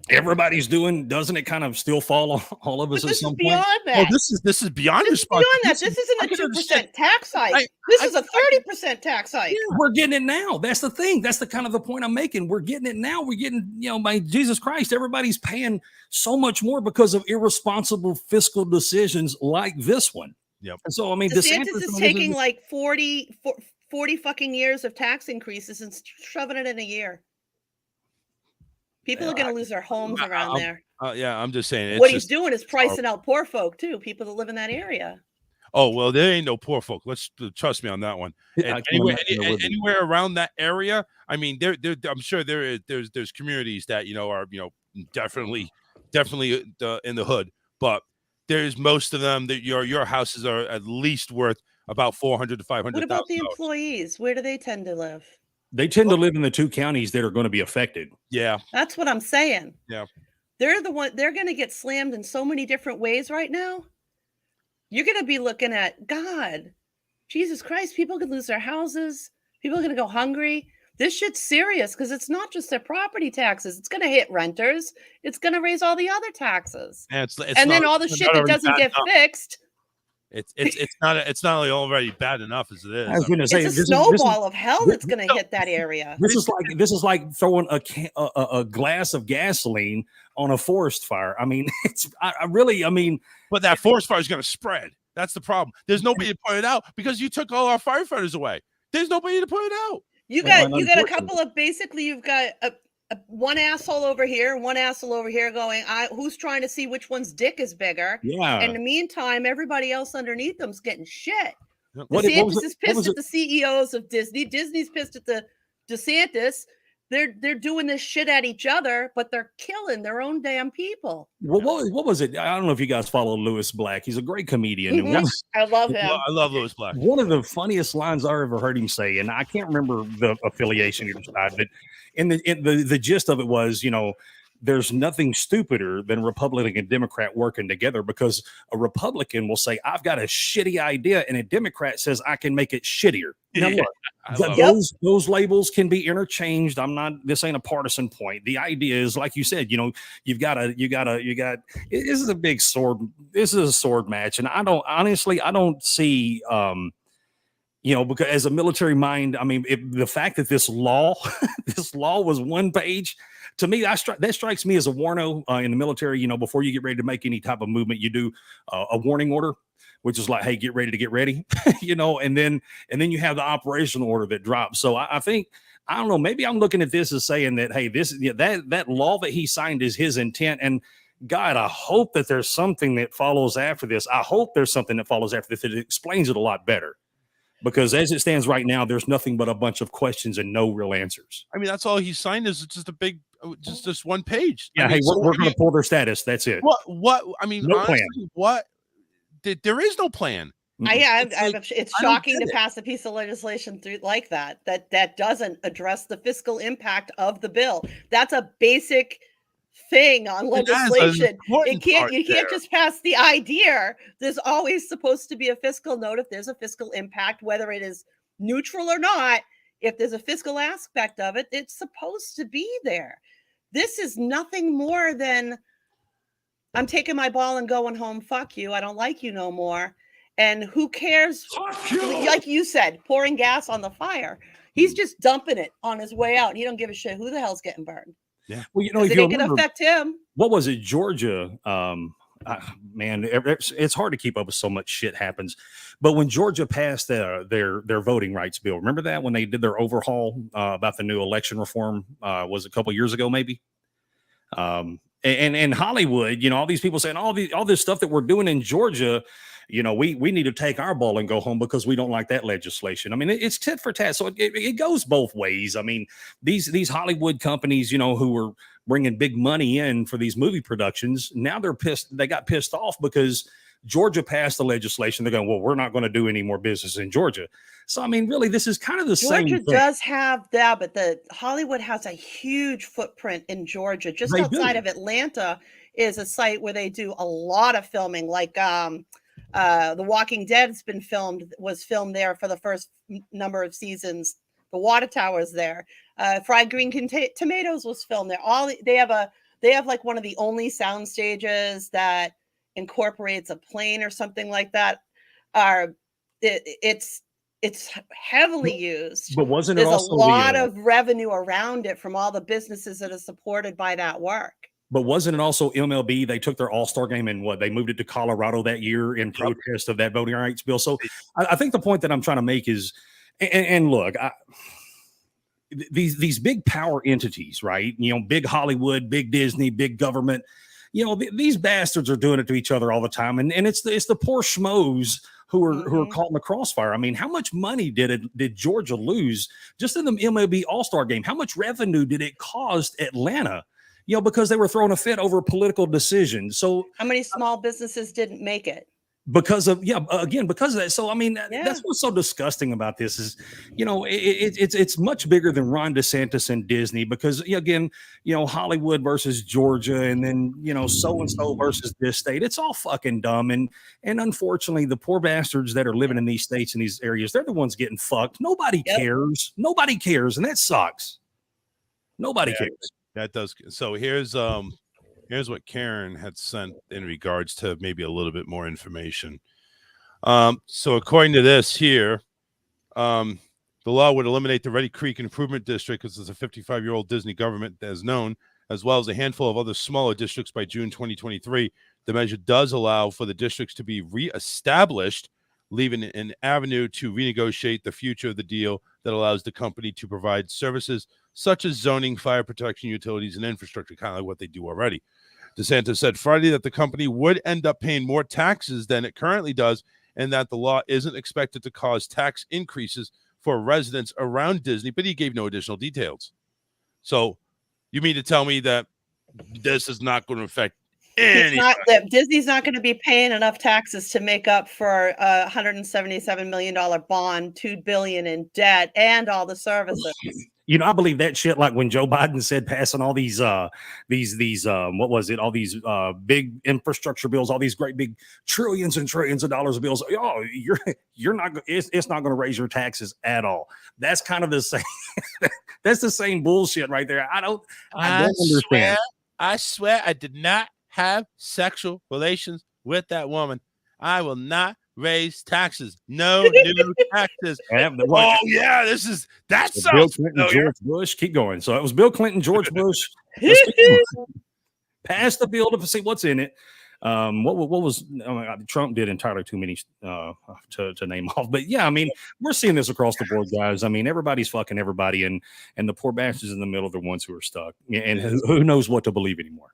everybody's doing, doesn't it kind of still fall on all of us at some point? Beyond that. This is beyond responsible. Beyond that, this isn't a 2% tax hike. This is a 30% tax hike. Yeah, we're getting it now. That's the thing. That's the kind of the point I'm making. We're getting it now. We're getting, by Jesus Christ, everybody's paying so much more because of irresponsible fiscal decisions like this one. Yep. And so, I mean, DeSantis is taking like 40 fucking years of tax increases and shoving it in a year. People are going to lose their homes around there. Yeah, I'm just saying. What he's doing is pricing out poor folk too, people that live in that area. Oh, well, there ain't no poor folk. Let's trust me on that one. And anywhere around that area, I mean, I'm sure there's communities that are definitely in the hood, but there's most of them that your houses are at least worth about $400,000 to $500,000. What about the employees? Where do they tend to live? They tend to live in the two counties that are going to be affected. Yeah, that's what I'm saying. Yeah, they're going to get slammed in so many different ways right now. You're going to be looking at, God, Jesus Christ, people could lose their houses. People are going to go hungry. This shit's serious because it's not just their property taxes. It's going to hit renters. It's going to raise all the other taxes. And then all the shit that doesn't get fixed. It's not only already bad enough as it is. I was going to say, it's a snowball of hell that's going to hit that area. This is like throwing a glass of gasoline on a forest fire. I mean, but that forest fire is going to spread. That's the problem. There's nobody to put it out because you took all our firefighters away. There's nobody to put it out. You got a couple of you've got one asshole over here and one asshole over here going, who's trying to see which one's dick is bigger? Yeah. And in the meantime, everybody else underneath them's getting shit. DeSantis is pissed at the CEOs of Disney. Disney's pissed at the DeSantis. They're doing this shit at each other, but they're killing their own damn people. Well, what was it? I don't know if you guys follow Lewis Black. He's a great comedian. Mm-hmm. I love him. I love Lewis Black. One of the funniest lines I ever heard him say, and I can't remember the affiliation either side, but the gist of it was, there's nothing stupider than Republican and Democrat working together, because a Republican will say, I've got a shitty idea, and a Democrat says, I can make it shittier. Now, look, those labels can be interchanged. This ain't a partisan point. The idea is, like you said, this is a big sword. This is a sword match. And I don't see, because as a military mind, I mean, the fact that this law was one page, to me, that strikes me as a warno in the military. Before you get ready to make any type of movement, you do a warning order, which is like, hey, get ready to get ready, and then you have the operational order that drops. So I think, I don't know, maybe I'm looking at this as saying that, hey, that law that he signed is his intent. And God, I hope that there's something that follows after this. I hope there's something that follows after this that explains it a lot better. Because as it stands right now, there's nothing but a bunch of questions and no real answers. I mean, that's all he signed is just just one page. Yeah, we're going to pull their status. That's it. What? I mean, no honestly, plan. What? There is no plan. It's shocking to pass a piece of legislation through like that doesn't address the fiscal impact of the bill. That's a basic thing on legislation. You can't just pass the idea. There's always supposed to be a fiscal note if there's a fiscal impact, whether it is neutral or not. If there's a fiscal aspect of it, it's supposed to be there. This is nothing more than, I'm taking my ball and going home. Fuck you. I don't like you no more. And who cares? Like you said, pouring gas on the fire. He's just dumping it on his way out. He don't give a shit who the hell's getting burned. Yeah. Well, if it can affect him. What was it? Georgia man, it's hard to keep up with so much shit happens. But when Georgia passed their voting rights bill, remember that when they did their overhaul about the new election reform, was a couple years ago, maybe. And Hollywood, you know, all these people saying all this stuff that we're doing in Georgia, you know, we need to take our ball and go home because we don't like that legislation. I mean, it's tit for tat. So it goes both ways. I mean, these Hollywood companies, you know, who were bringing big money in for these movie productions, now they're pissed. They got pissed off because Georgia passed the legislation. They're going, well, we're not going to do any more business in Georgia. So, I mean, really, this is kind of the same Georgia thing. does have that, but the Hollywood has a huge footprint in Georgia. Just They outside do. of Atlanta is a site where they do a lot of filming, like The Walking Dead was filmed there for the first number of seasons. The Water Tower's there. Fried Green Tomatoes was filmed there. They have like one of the only sound stages that incorporates a plane or something like that. It's heavily used. But wasn't There's it also a lot of revenue around it from all the businesses that are supported by that work. But wasn't it also MLB? They took their All-Star game and they moved it to Colorado that year in protest of that voting rights bill. So I think the point that I'm trying to make is, and look, these big power entities, right? You know, big Hollywood, big Disney, big government. You know, these bastards are doing it to each other all the time, and it's the poor schmoes who are caught in the crossfire. I mean, how much money did Georgia lose just in the MLB All-Star game? How much revenue did it cost Atlanta? You know, because they were throwing a fit over a political decision. So how many small businesses didn't make it? Because of because of that. So I mean, that's what's so disgusting about this is, you know, it's much bigger than Ron DeSantis and Disney, because again, you know, Hollywood versus Georgia, and then, you know, so and so versus this state. It's all fucking dumb, and unfortunately, the poor bastards that are living in these states and these areas, they're the ones getting fucked. Nobody cares. Nobody cares, and that sucks. Nobody cares. That does. So here's what Karen had sent in regards to maybe a little bit more information. So according to this here, the law would eliminate the Reedy Creek Improvement District, because it's a 55-year-old Disney government as known, as well as a handful of other smaller districts by June 2023. The measure does allow for the districts to be reestablished, leaving an avenue to renegotiate the future of the deal that allows the company to provide services such as zoning, fire protection, utilities, and infrastructure, kind of like what they do already. DeSantis said Friday that the company would end up paying more taxes than it currently does, and that the law isn't expected to cause tax increases for residents around Disney, but he gave no additional details. So you mean to tell me that this is not going to affect Disney's not going to be paying enough taxes to make up for a $177 million bond, $2 billion in debt, and all the services? You know, I believe that shit. Like when Joe Biden said passing all these what was it? All these big infrastructure bills, all these great big trillions and trillions of dollars of bills. Oh, you're not. It's not going to raise your taxes at all. That's kind of the same. That's the same bullshit right there. I don't understand. I swear, I did not have sexual relations with that woman. I will not raise taxes. No new taxes. Oh yeah, that sounds Bill Clinton, George Bush. Keep going. So it was Bill Clinton, George Bush. Passed the bill to see what's in it. What was Trump did entirely too many to name off. But yeah, I mean, we're seeing this across the board, guys. I mean, everybody's fucking everybody, and the poor bastards in the middle are the ones who are stuck, and who knows what to believe anymore.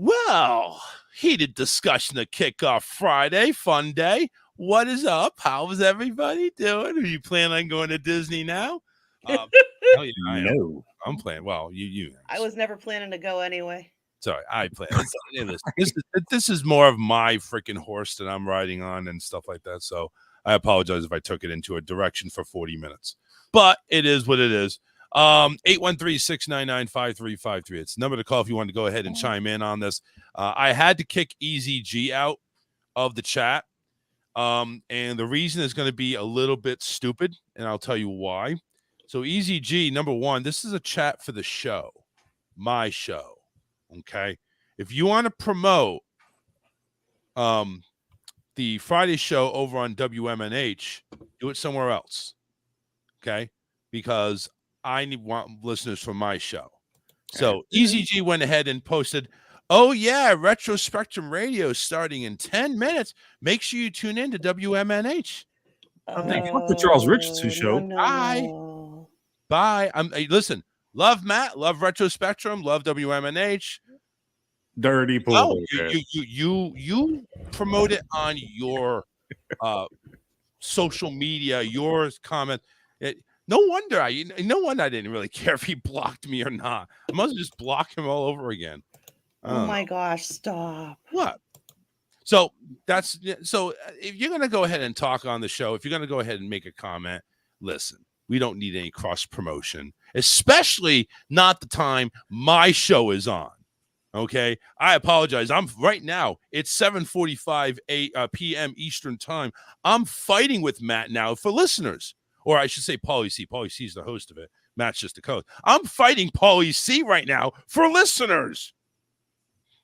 Well, heated discussion to kick off Friday. Fun day. What is up? How is everybody doing? Are you planning on going to Disney now? Hell yeah, I am. I'm planning. Well, you. I was never planning to go anyway. Sorry, I plan. This is more of my freaking horse that I'm riding on and stuff like that. So I apologize if I took it into a direction for 40 minutes. But it is what it is. 813-699-5353. It's the number to call if you want to go ahead and chime in on this. I had to kick Easy G out of the chat. And the reason is going to be a little bit stupid, and I'll tell you why. So Easy G, number one, this is a chat for the show, my show. Okay. If you want to promote the Friday show over on WMNH, do it somewhere else. Okay. Because I want listeners for my show. So Easy G went ahead and posted Oh, yeah. Retro Spectrum Radio starting in 10 minutes. Make sure you tune in to WMNH. Fuck the Charles Richardson show. Bye. Bye. Listen, love Matt, love Retro Spectrum, love WMNH. Dirty pool. Oh, you promote it on your social media, yours comment. No wonder I didn't really care if he blocked me or not. I must just block him all over again. Oh my gosh, stop. What? So if you're going to go ahead and talk on the show, if you're going to go ahead and make a comment, listen, we don't need any cross promotion, especially not the time my show is on. Okay. I apologize. Right now. It's 7:45 p.m. Eastern time. I'm fighting with Matt now for listeners, or I should say Paulie C. Paulie C is the host of it. Matt's just the co-host. I'm fighting Paulie C right now for listeners.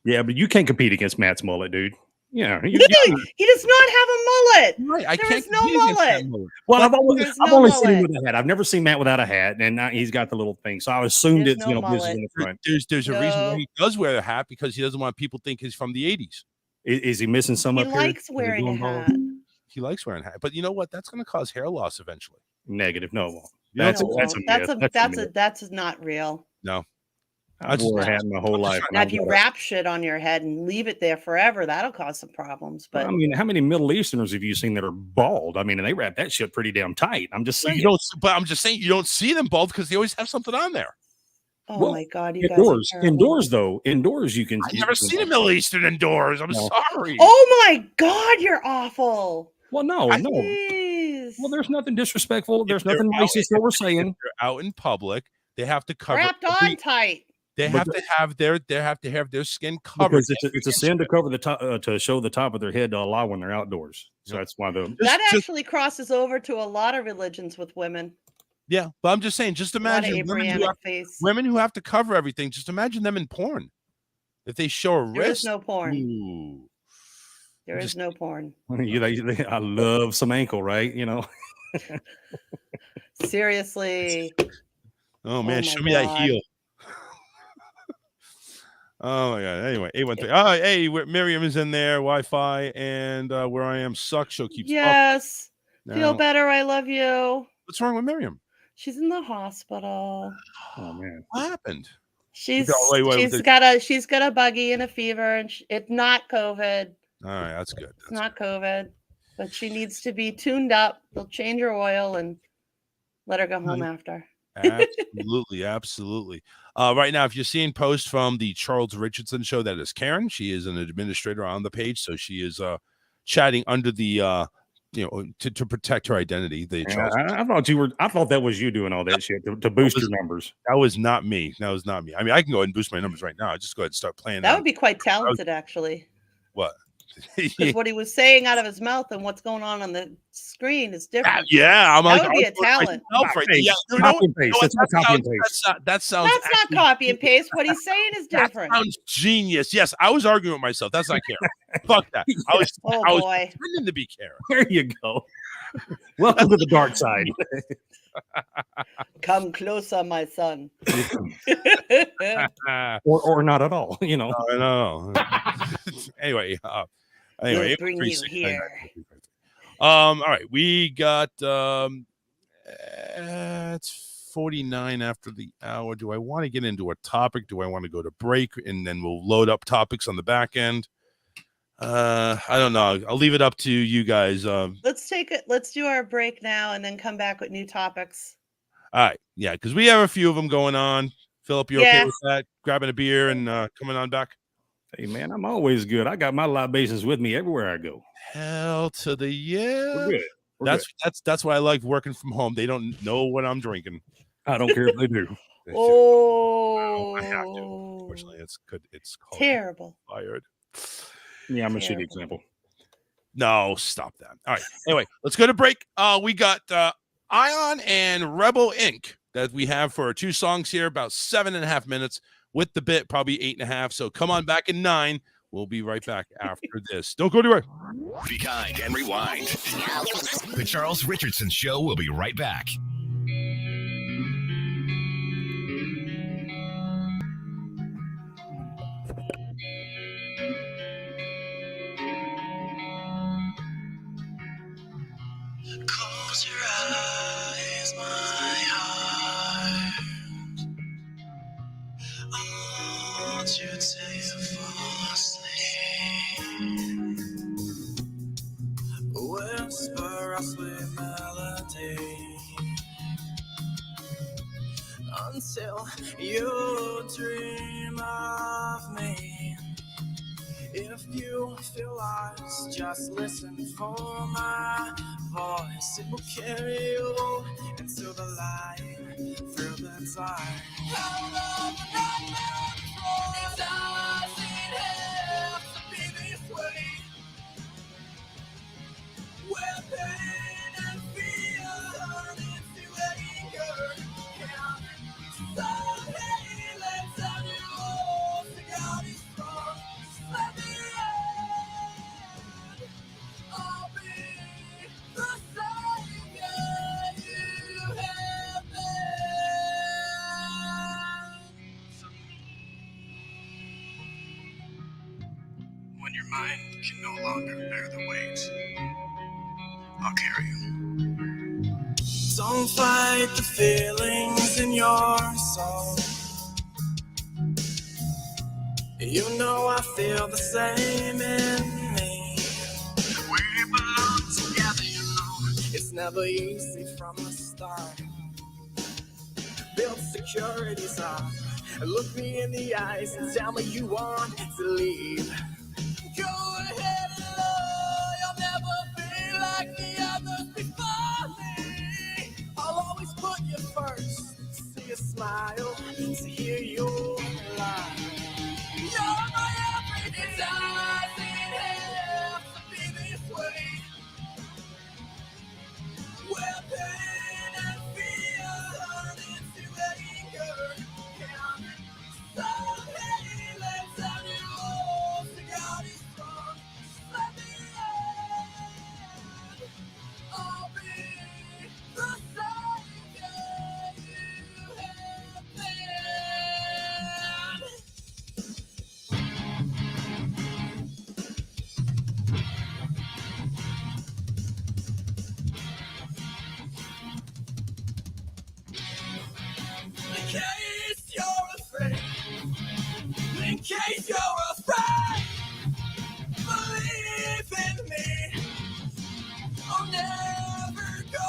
Yeah, but you can't compete against Matt's mullet, dude. Yeah, He does not have a mullet. Right, I There is no mullet. Well, I've only seen him mullet. with a hat. I've never seen Matt without a hat, and he's got the little thing. So I assumed There's it's no business mullet. in the front. There's a reason why he does wear a hat, because he doesn't want people to think he's from the 80s. Is he missing some He up here? likes Is he wearing a doing bald? hat. He likes wearing a hat, but you know what? That's going to cause hair loss eventually. Negative. No, it won't. No, That's it won't. a myth. That's not real. No. I wore a hat my whole life. Now, if you wrap shit on your head and leave it there forever, that'll cause some problems. But I mean, how many Middle Easterners have you seen that are bald? I mean, and they wrap that shit pretty damn tight. I'm just saying. I'm just saying you don't see them bald because they always have something on there. oh my god, you Indoors, guys are terrible. indoors you can. I've never seen a Middle Eastern indoors. I'm sorry. Oh my god, you're awful. Well, no. Jeez. Well, there's nothing disrespectful. There's If they're nothing out- racist what we're if saying. they're out in public, they have to cover. Wrapped on tight. They have to have their skin covered. Because it's a sin to cover the top to show the top of their head to Allah when they're outdoors. So that's why That actually crosses over to a lot of religions with women. Yeah, but I'm just saying, just A lot of imagine Abrahamic face. women who have to cover everything. Just imagine them in porn. If they show a There is wrist, no porn. ooh. There is no porn. I love some ankle, right? You know. Seriously. Oh man, my show me that God. heel. Oh my god. Anyway, 813. Oh, hey, Miriam is in there, Wi-Fi, and where I am sucks. Show keeps up. Yes. Feel Now- better. I love you. What's wrong with Miriam? She's in the hospital. Oh man. What happened? She's wait, she's got a buggy and a fever, and it's not COVID. All right, that's good. It's not COVID, but she needs to be tuned up. They'll change her oil and let her go home after. Absolutely, absolutely. Right now, if you're seeing posts from the Charles Richardson show, that is Karen. She is an administrator on the page, so she is chatting under the to protect her identity. I thought that was you doing all that shit to boost your numbers. That was not me. That was not me. I mean, I can go ahead and boost my numbers right now. I just go ahead and start playing. That would be quite talented, actually. What? Because what he was saying out of his mouth and what's going on the screen is different. Yeah, I'm that like, would be a talent. Copy and paste. It's not copy and paste. That sounds. That's not copy and paste. What he's saying is different. That sounds genius. Yes, I was arguing with myself. That's not Karen. Fuck that. I was boy. pretending to be Karen. There you go. Welcome to the dark side. Come closer, my son. or not at all. You know. I know. Anyway. We'll bring you here. All right, we got it's 49 after the hour. Do I want to get into a topic? Do I want to go to break and then we'll load up topics on the back end? I don't know. I'll leave it up to you guys. Let's take it. Let's do our break now and then come back with new topics. All right, yeah, because we have a few of them going on. Philip, you okay with that? Grabbing a beer and coming on back. Hey man, I'm always good. I got my libations with me everywhere I go. Hell to the yeah. We're good. We're That's why I like working from home. They don't know what I'm drinking. I don't care if they do. Oh, I have to. Unfortunately, it's good. It's called terrible. Fired. Yeah, I'm a shitty example. No, stop that. All right. Anyway, let's go to break. We got Ion and Rebel Inc. that we have for 2 songs here, about 7.5 minutes. With the bit, probably 8.5. So come on back in 9. We'll be right back after this. Don't go anywhere. Be kind and rewind. The Charles Richardson Show will be right back. rustling melody until you dream of me. If you feel lost, just listen for my voice. It will carry you into the light, through the dark. How long will I know it doesn't have to be this way? Where pain and fear turn into anger. So hey, let's have you all together strong. Let me in. I'll be the savior you have been. When your mind can no longer bear the weight, I'll carry you. Don't fight the feelings in your soul. You know I feel the same in me. We belong together, you know. It's never easy from the start. Build securities up. Look me in the eyes and tell me you want to leave. Go ahead and lie. I'll never be like the others before me. I'll always put you first. See you smile, to hear you lie. You're my everything. It doesn't have to be this way. Where pain and fear turn into anger. So hey, let's have you all together strong. Let me in. I'll be the savior you have been. In case you're afraid, in case you're afraid, believe in me, I'll never go.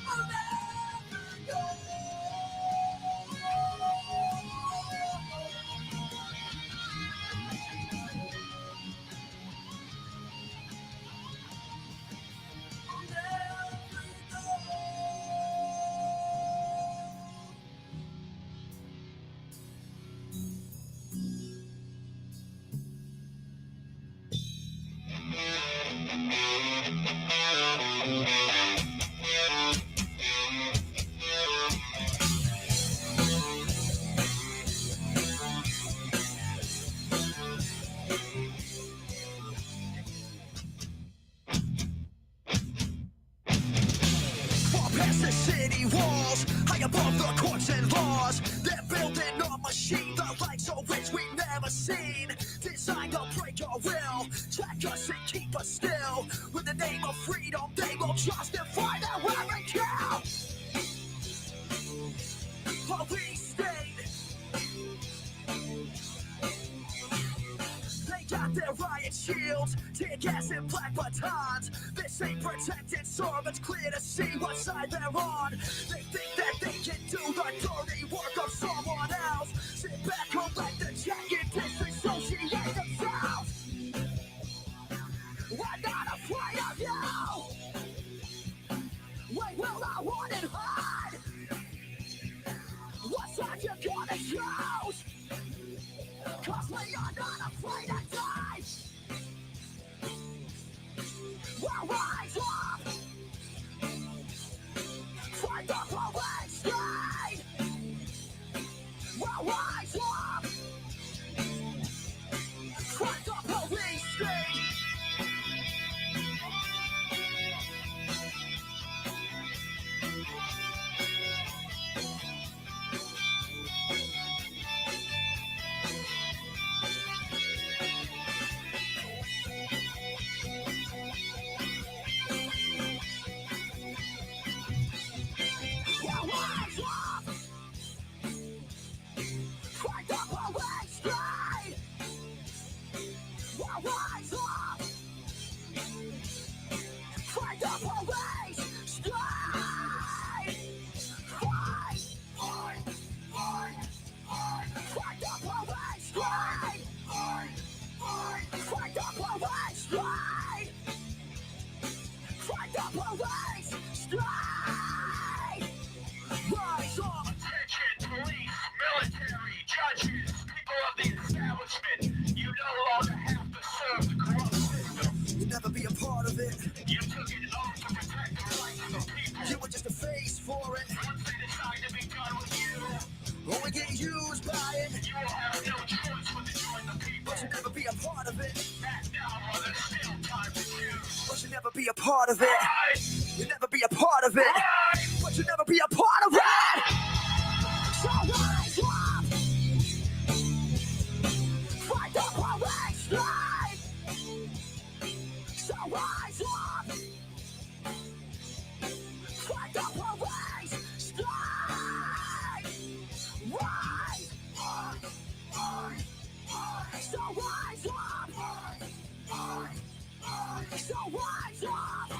I'll never go. Far past the city walls, high above the courts and laws. They're building a machine, the likes of which we've never seen. Designed to break your will, track us and keep us still. With the name of freedom, they will justify their wear and kill. Police state, they got their riot shields, tear gas and black batons. This ain't protected servants, clear to see what side they're on. They think that they can do the dirty work of someone else. Sit back, collect the check and disassociate themselves. We're not afraid of you. We will not run and hide. What side you gonna choose? 'Cause we are not afraid to die. We'll rise up. Fight the police state. We'll rise up Never be a part of it. You took it off to protect the rights of the people. You were just a face for it. Once they decide to be done with you, when we get used by it, you will have no choice but to join the people. But you never be a part of it. Act now while there's still time to choose. But you never be a part of it. You never be a part of it. But you never be a part of it. So rise up. Fight the police. So rise up. Fight the police. Strike. Rise up. So rise up. So rise up.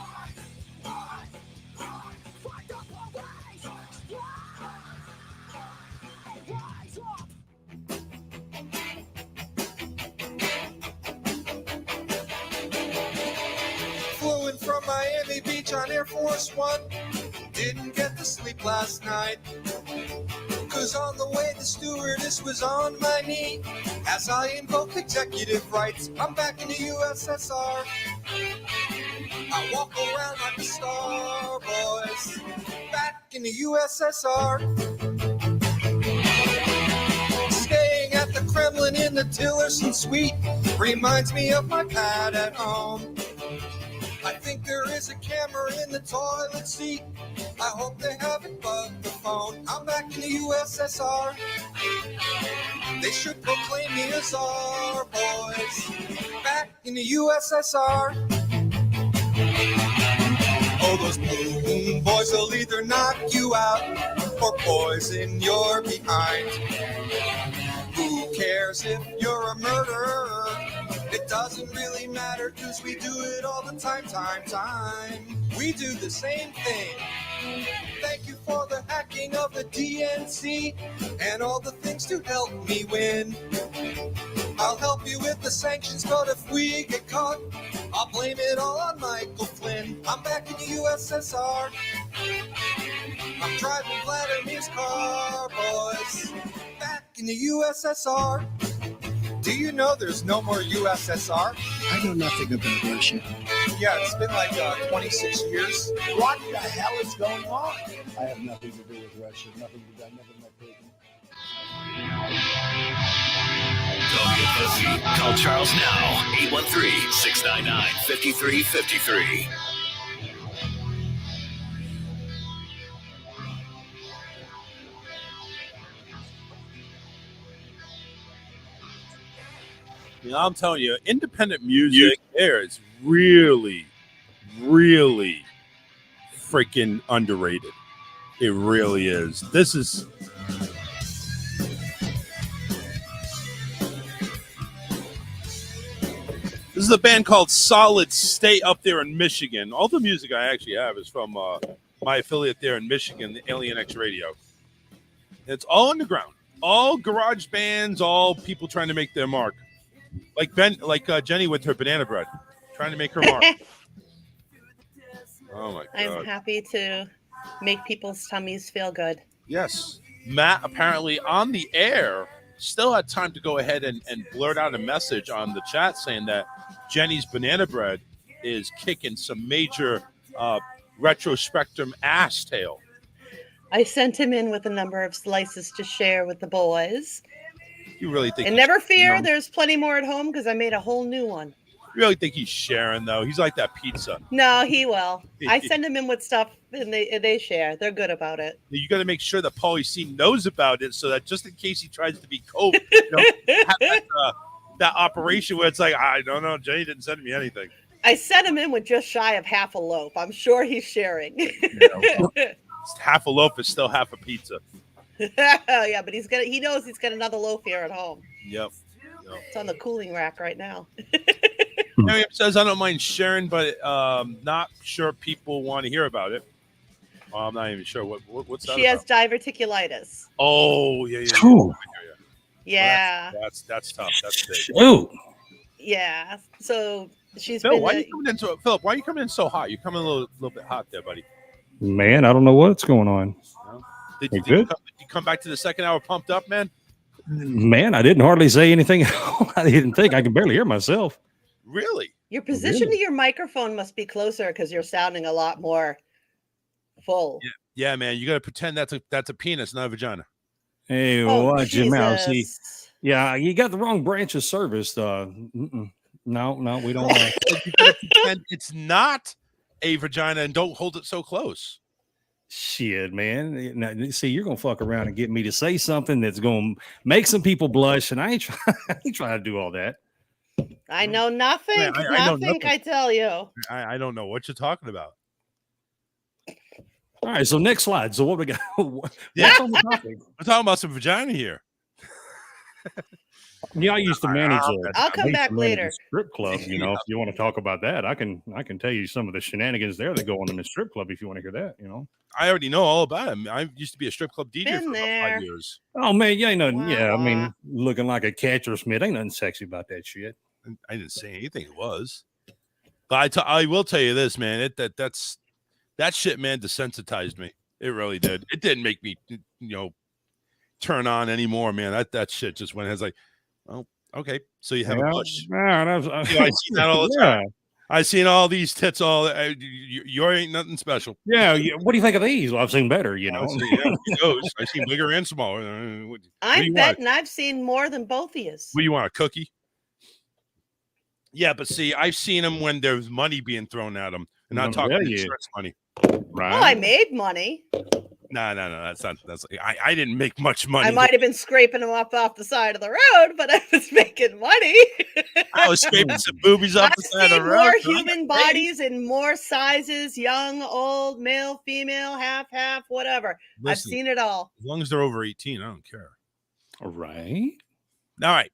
Fight the police. Strike. Rise up. Flew in from Miami Beach on Air Force One. Didn't get to sleep last night. Cause on the way the stewardess was on my knee. As I invoked executive rights, I'm back in the USSR. I walk around like a star, boys. Back in the USSR. Staying at the Kremlin in the Tillerson suite reminds me of my pad at home. I think there is a camera in the toilet seat. I hope they haven't bugged the phone. I'm back in the USSR. They should proclaim me a czar, boys. Back in the USSR. Oh, those boom boys will either knock you out or poison your behind. Who cares if you're a murderer? It doesn't really matter, cause we do it all the time. We do the same thing. Thank you for the hacking of the DNC and all the things to help me win. I'll help you with the sanctions, but if we get caught, I'll blame it all on Michael Flynn. I'm back in the USSR. I'm driving Vladimir's car, boys. Back in the USSR. Do you know there's no more USSR? I know nothing about Russia. Yeah, it's been like 26 years. What the hell is going on? I have nothing to do with Russia. Nothing to do. I never met Putin. Don't get pussy. Call Charles now. 813-699-5353. You know, I'm telling you, independent music there is really, really freaking underrated. It really is. This is a band called Solid State up there in Michigan. All the music I actually have is from my affiliate there in Michigan, the Alien X Radio. It's all underground, all garage bands, all people trying to make their mark. Like Jenny with her banana bread, trying to make her mark. Oh my God! I'm happy to make people's tummies feel good. Yes, Matt apparently on the air still had time to go ahead and blurt out a message on the chat saying that Jenny's banana bread is kicking some major retro spectrum ass tail. I sent him in with a number of slices to share with the boys. You really think? And never fear, there's plenty more at home because I made a whole new one. You really think he's sharing though? He's like that pizza. No, he will. I send him in with stuff and they share. They're good about it. You got to make sure that Paulie C knows about it so that just in case he tries to be cope, have that operation where it's like, I don't know, Jenny didn't send me anything. I sent him in with just shy of half a loaf. I'm sure he's sharing. Half a loaf is still half a pizza. Yeah, but he knows he's got another loaf here at home. Yep. It's on the cooling rack right now. Miriam says, I don't mind sharing, but not sure people want to hear about it. I'm not even sure what's that She has about? diverticulitis. Oh, yeah. Yeah. Well, that's tough. That's big. Oh, Yeah. So she's Phil, been. why are you coming in so hot? You're coming a little bit hot there, buddy. man, I don't know what's going on. No? You Did good? you come back to the second hour pumped up, man? Man, I didn't hardly say anything. I didn't think I can barely hear myself. Really? Your position to your microphone must be closer because you're sounding a lot more full. Yeah, man. You got to pretend that's a penis, not a vagina. Hey, Oh, watch your mouth. See, Jesus. yeah, you got the wrong branch of service. No, we don't. You got to pretend it's not a vagina and don't hold it so close. Shit, man. Now, see, you're gonna fuck around and get me to say something that's gonna make some people blush, and I ain't trying to do all that. I know nothing. Man, I know nothing, nothing. I tell you. I don't know what you're talking about. All right, so next slide. So what we got? Yeah. What's on the topic? We're talking about some vagina here. Yeah, I used to manage. I'll come back later. Strip club. You know, if you want to talk about that, I can tell you some of the shenanigans there that go on in the strip club. If you want to hear that, you know. I already know all about it. I used to be a strip club DJ Been for about there. 5 years. Oh man, yeah, ain't nothing. Yeah, I mean, looking like a catcher Smith, ain't nothing sexy about that shit. I didn't say anything. It was, but I will tell you this, man. That shit, man, desensitized me. It really did. It didn't make me, turn on anymore, man. That shit just went. I was like, oh, okay. So you have a push. Man, I see that all the time. I seen all these tits. You ain't nothing special. Yeah. What do you think of these? Well, I've seen better. You know. I've seen bigger and smaller. I'm betting I've seen more than both of you. What do you want? A cookie? Yeah, but see, I've seen them when there's money being thrown at them, and not talking insurance money. Right. Oh, I made money. No. That's not. I didn't make much money. I might have been scraping them up off the side of the road, but I was making money. I was scraping some boobies off the side of the road. More human bodies in more sizes, young, old, male, female, half, whatever. Listen, I've seen it all. As long as they're over 18, I don't care. All right. All right.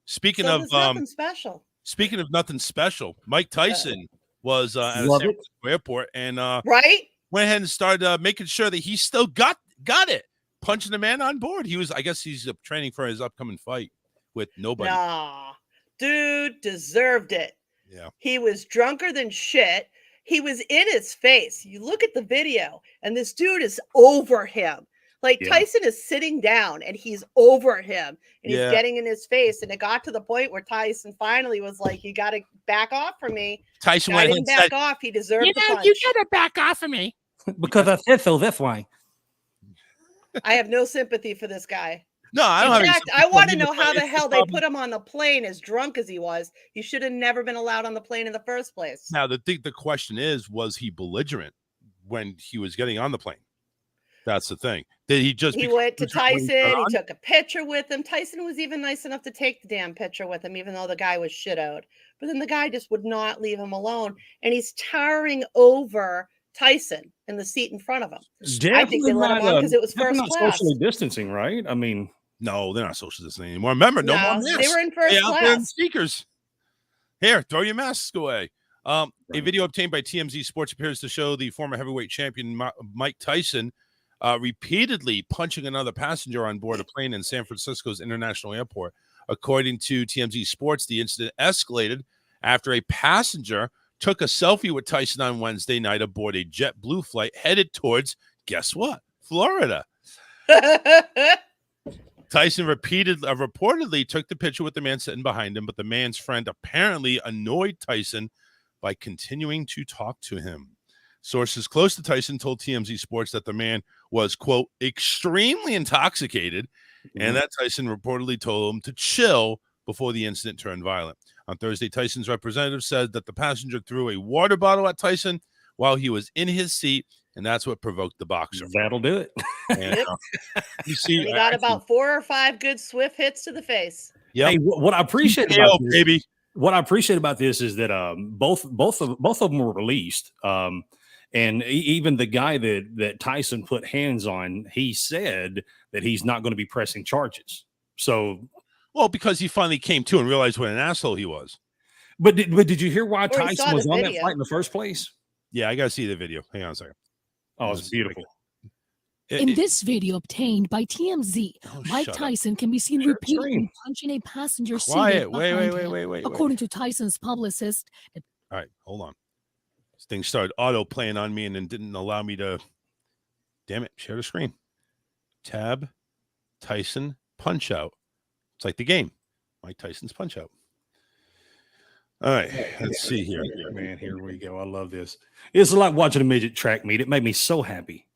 Speaking So of there's nothing special. Speaking of nothing special, Mike Tyson was at a San Francisco airport and right went ahead and started making sure that he still got it, punching the man on board. I guess he's training for his upcoming fight with nobody. Nah, dude deserved it. Yeah, he was drunker than shit. He was in his face. You look at the video, and this dude is over him. Like Tyson is sitting down and he's over him and he's getting in his face. And it got to the point where Tyson finally was like, you got to back off from me. Tyson went and back off. He deserved the punch. You got to back off of me. Because I said so, that's why. I have no sympathy for this guy. No, I don't have any sympathy I want to for know him. how the It's hell the they problem. put him on the plane as drunk as he was. He should have never been allowed on the plane in the first place. Now, the question is, was he belligerent when he was getting on the plane? That's the thing. Did he just? He went to Tyson. He took a picture with him. Tyson was even nice enough to take the damn picture with him, even though the guy was shit out. But then the guy just would not leave him alone, and he's towering over Tyson in the seat in front of him. I think they let him on because it was first class. Socially distancing, right? I mean, no, they're not social distancing anymore. Remember, no more masks. They were in first class. Speakers. Here, throw your masks away. A video obtained by TMZ Sports appears to show the former heavyweight champion Mike Tyson repeatedly punching another passenger on board a plane in San Francisco's International Airport. According to TMZ Sports, the incident escalated after a passenger took a selfie with Tyson on Wednesday night aboard a JetBlue flight headed towards, guess what, Florida. Tyson reportedly took the picture with the man sitting behind him, but the man's friend apparently annoyed Tyson by continuing to talk to him. Sources close to Tyson told TMZ Sports that the man was, quote, extremely intoxicated, and that Tyson reportedly told him to chill before the incident turned violent. On Thursday, Tyson's representative said that the passenger threw a water bottle at Tyson while he was in his seat, and that's what provoked the boxer. That'll do it. And, you see, He got about 4 or 5 good swift hits to the face. Yeah. Hey, what I appreciate about this, baby. What I appreciate about this is that both of them were released. And even the guy that Tyson put hands on, he said that he's not going to be pressing charges. So, well, because he finally came to and realized what an asshole he was. But did you hear why Or he Tyson saw was the on that video. fight in the first place? Yeah, I gotta see the video. Hang on a second. Oh, it's beautiful. In this video obtained by TMZ, Mike shut up. Tyson can be seen Share repeatedly screen. punching a passenger Quiet. seated Wait, behind wait, him. wait, wait, wait. According to Tyson's publicist, All right, hold on. This thing started auto playing on me and then didn't allow me to. Damn it! Share the screen. Tab, Tyson, punch out. It's like the game. Mike Tyson's punch out. All right, let's see here. Man, here we go. I love this. It's like watching a midget track meet. It made me so happy.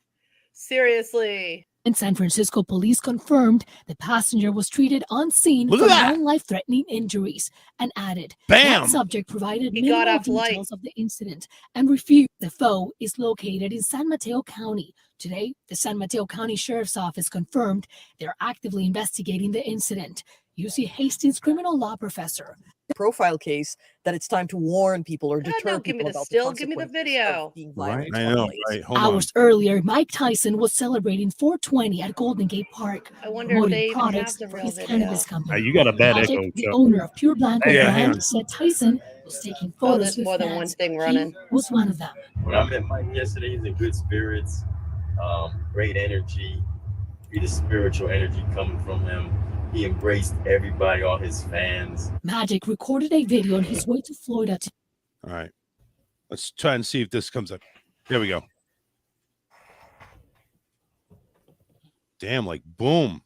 Seriously. in San Francisco, police confirmed the passenger was treated on scene Look for at that. non-life-threatening injuries and added Bam! that subject provided He got minimal off light. details of the incident and refused. The foe is located in San Mateo County. Today, the San Mateo County Sheriff's Office confirmed they're actively investigating the incident. UC Hastings criminal law professor. Profile case that it's time to warn people or God, deter no, give me people the about still, the give me the consequences video. of being Right, violent. I know. Right, hold on. Hours earlier, Mike Tyson was celebrating 420 at Golden Gate Park, I wonder if promoting they even have products the for real his video. cannabis company. You got a bad Logic, echo, the Chuck. owner of Pure Blanco Hey, hang on. brand, said Tyson was taking Oh, photos there's with more than one fans. thing He running. was one of them. When I met Mike yesterday, he's in good spirits, great energy, the spiritual energy coming from him. He embraced everybody, all his fans. Magic recorded a video on his way to Florida to All right. Let's try and see if this comes up. There we go. Damn, like boom.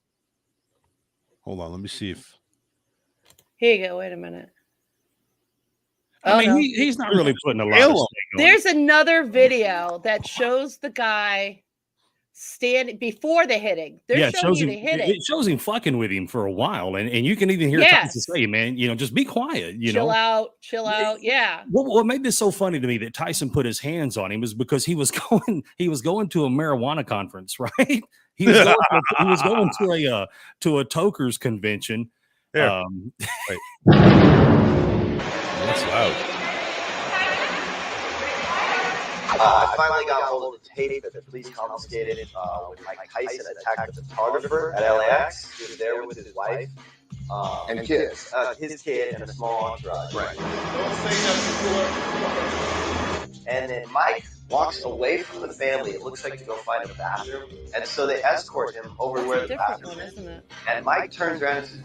Hold on, let me see if Here you go. Wait a minute. I mean, no. he's not really putting a lot of Halo. stake on it. There's another video that shows the guy standing before the hitting. They're Yeah, it showing shows you him. the hitting. It shows him fucking with him for a while, and you can even hear Yes. Tyson say, "Man, just be quiet." Chill out. Yeah. What made this so funny to me that Tyson put his hands on him was because he was going to a marijuana conference, right? He was going to a Tokers convention. Here. Wait. That's loud. I finally got hold of the tape that the police confiscated when Mike Tyson attacked the photographer at LAX. He was there with his wife and kids. His kid and a small entourage. Right. And then Mike walks away from the family, it looks like, to go find a bathroom. And so they escort him over where the Different bathroom one, is. isn't it? And Mike turns around and says,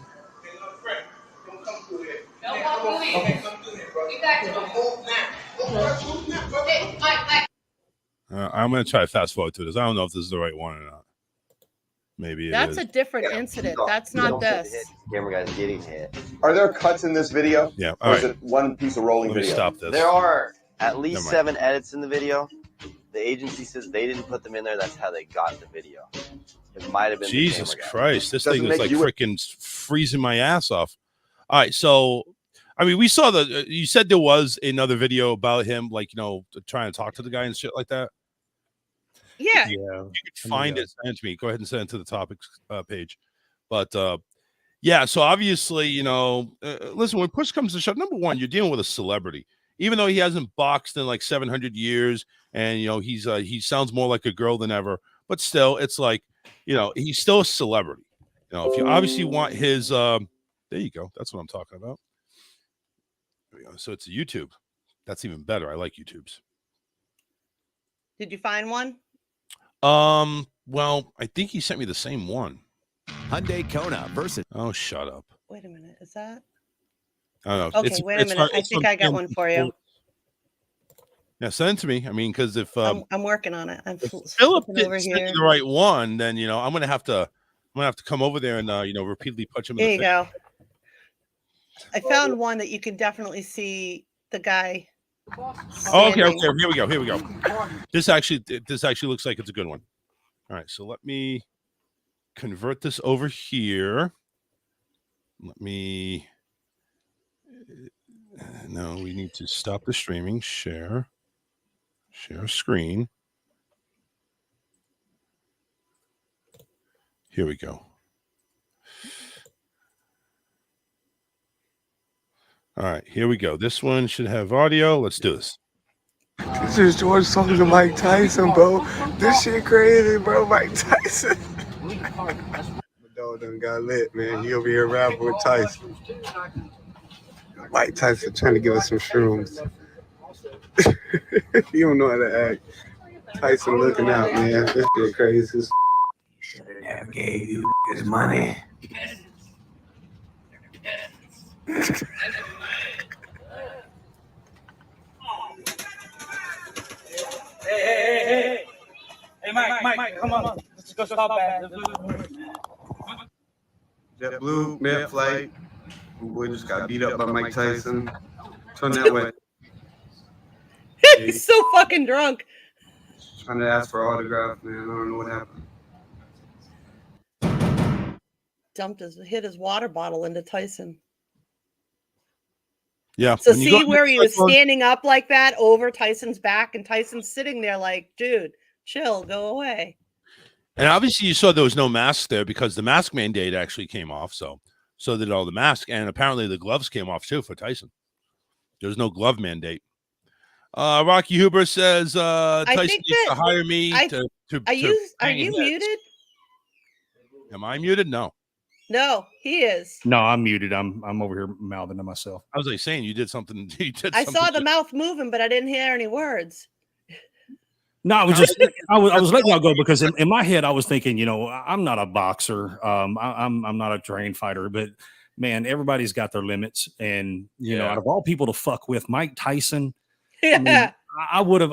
I'm gonna try to fast forward to this. I don't know if this is the right one or not. Maybe it That's is. a different incident. That's not this. camera guy's getting hit. Are there cuts in this video? Yeah. Or All is right. it one piece of rolling Let me video? stop this. There are at Never least mind. 7 edits in the video. The agency says they didn't put them in there. That's how they got the video. It might have been Jesus the camera guy. Christ, this Doesn't thing is make like you a- freaking freezing my ass off. All right, so I mean, we saw you said there was another video about him, like trying to talk to the guy and shit like that. Yeah. You can find it, send it to me. Go ahead and send it to the topics page. But yeah, so obviously, listen, when push comes to shove, number one, you're dealing with a celebrity. Even though he hasn't boxed in like 700 years, and he sounds more like a girl than ever, but still, it's like he's still a celebrity. If you obviously want his, there you go. That's what I'm talking about. There we go. So it's a YouTube. That's even better. I like YouTubes. Did you find one? Well, I think he sent me the same one. Hyundai Kona versus. Oh, shut up. Wait a minute. Is that? I don't know. Okay, wait a minute. I think I got one for you. Yeah, send it to me. I mean, because if I'm working on it. I'm Philip flipping over didn't send here. me the right one, then I'm gonna have to come over there and repeatedly punch him. Here in you the face. go. I found one that you can definitely see the guy. Oh, okay. standing. Here we go. This actually looks like it's a good one. All right, so let me convert this over here. Let me. No, we need to stop the streaming. Share screen. Here we go. All right, here we go. This one should have audio. Let's do this. This is George talking to Mike Tyson, bro. This shit crazy, bro. Mike Tyson. Dog done got lit, man. He over here rapping with Tyson. Mike Tyson trying to give us some shrooms. You don't know how to act. Tyson looking out, man. This shit crazy. Shouldn't have gave you his money. Hey, Mike, come on. Let's go stop that. JetBlue, mid-flight. Boy just got beat up by Mike Tyson. Turn that way. He's so fucking drunk. Trying to ask for autograph, man. I don't know what happened. Hit his water bottle into Tyson. Yeah. So see where he was standing up like that over Tyson's back, and Tyson's sitting there like, dude, chill, go away. And obviously you saw there was no mask there because the mask mandate actually came off. So did all the masks. And apparently the gloves came off too for Tyson. There's no glove mandate. Rocky Huber says Tyson needs to hire me to Are you muted? Am I muted? No. No, he is. No, I'm muted. I'm over here mouthing to myself. I was like saying you did something. I saw the mouth moving, but I didn't hear any words. No, I was just I was letting y'all go because in my head I was thinking, you know, I'm not a boxer. I'm not a trained fighter, but man, everybody's got their limits. And you know, out of all people to fuck with, Mike Tyson. I mean,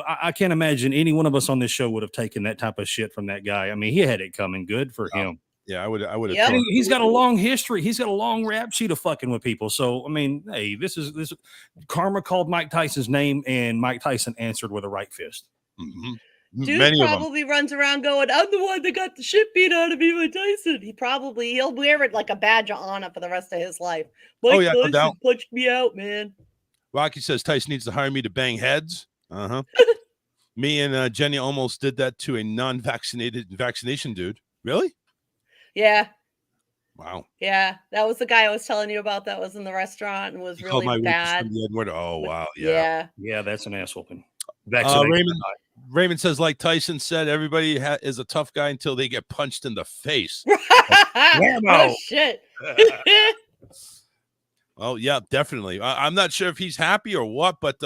I can't imagine any one of us on this show would have taken that type of shit from that guy. I mean, he had it coming. Good for him. Yeah, I would have. Yep. He's got a long history. He's got a long rap sheet of fucking with people. So I mean, hey, this karma called Mike Tyson's name, and Mike Tyson answered with a right fist. Mm-hmm. Dude probably runs around going, I'm the one that got the shit beat out of me by Tyson. He'll wear it like a badge of honor for the rest of his life. Mike Tyson no doubt. punched me out, man. Rocky says Tyson needs to hire me to bang heads. Me and Jenny almost did that to a vaccination dude. Really? Yeah. Wow. Yeah. That was the guy I was telling you about that was in the restaurant and was really bad. Oh, wow. Yeah. Yeah, that's an ass whooping. Raymond says, like Tyson said, everybody is a tough guy until they get punched in the face. Oh, shit. Oh, yeah, definitely. I'm not sure if he's happy or what, but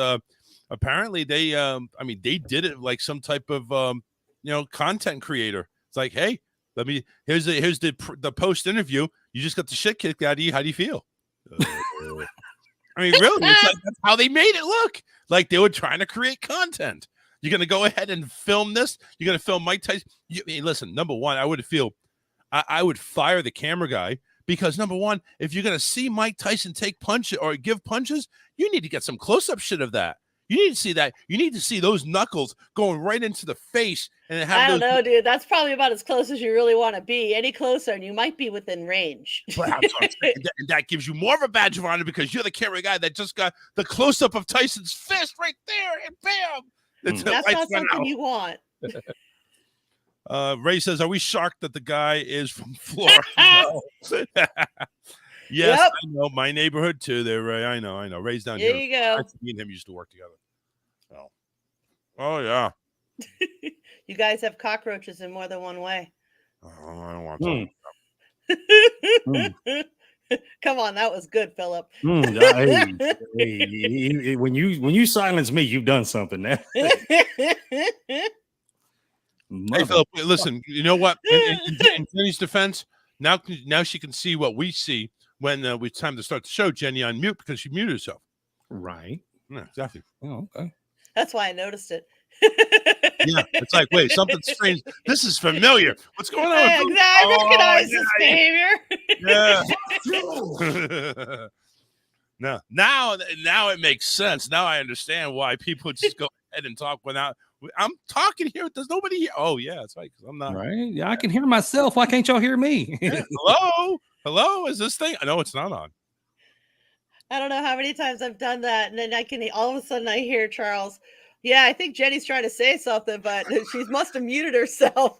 apparently they did it like some type of, content creator. It's like, hey, here's the post interview. You just got the shit kicked out of you. How do you feel? I mean, really, it's like that's how they made it look. Like they were trying to create content. You're going to go ahead and film this. You're going to film Mike Tyson. Listen, number one, I would fire the camera guy because number one, if you're going to see Mike Tyson take punches or give punches, you need to get some close-up shit of that. You need to see that. You need to see those knuckles going right into the face. And I don't know, dude. That's probably about as close as you really want to be. Any closer, and you might be within range. And that gives you more of a badge of honor because you're the camera guy that just got the close-up of Tyson's fist right there, and bam! That's not something you want. Ray says, "Are we shocked that the guy is from Florida?" Yes, yep. I know my neighborhood too. There, Ray. I know. Ray's down there here. You go. Me and him used to work together. Oh yeah. You guys have cockroaches in more than one way. Oh, I don't want to. Come on, that was good, Philip. Hey, when you silence me, you've done something now. Hey, Philip, listen. You know what? In Jenny's defense, now she can see what we see when it's time to start the show. Jenny on mute because she muted herself. Right. Yeah, exactly. Oh, okay. That's why I noticed it. Yeah, it's like, wait, something strange. This is familiar. What's going on? I recognize this behavior. Yeah. Now it makes sense. Now I understand why people just go ahead and talk without. I'm talking here. There's nobody here. Oh yeah, that's right. Because I'm not. Right. Yeah, I can hear myself. Why can't y'all hear me? Yeah. Hello. Is this thing? No, it's not on. I don't know how many times I've done that, and then all of a sudden I hear Charles. Yeah, I think Jenny's trying to say something, but she must have muted herself.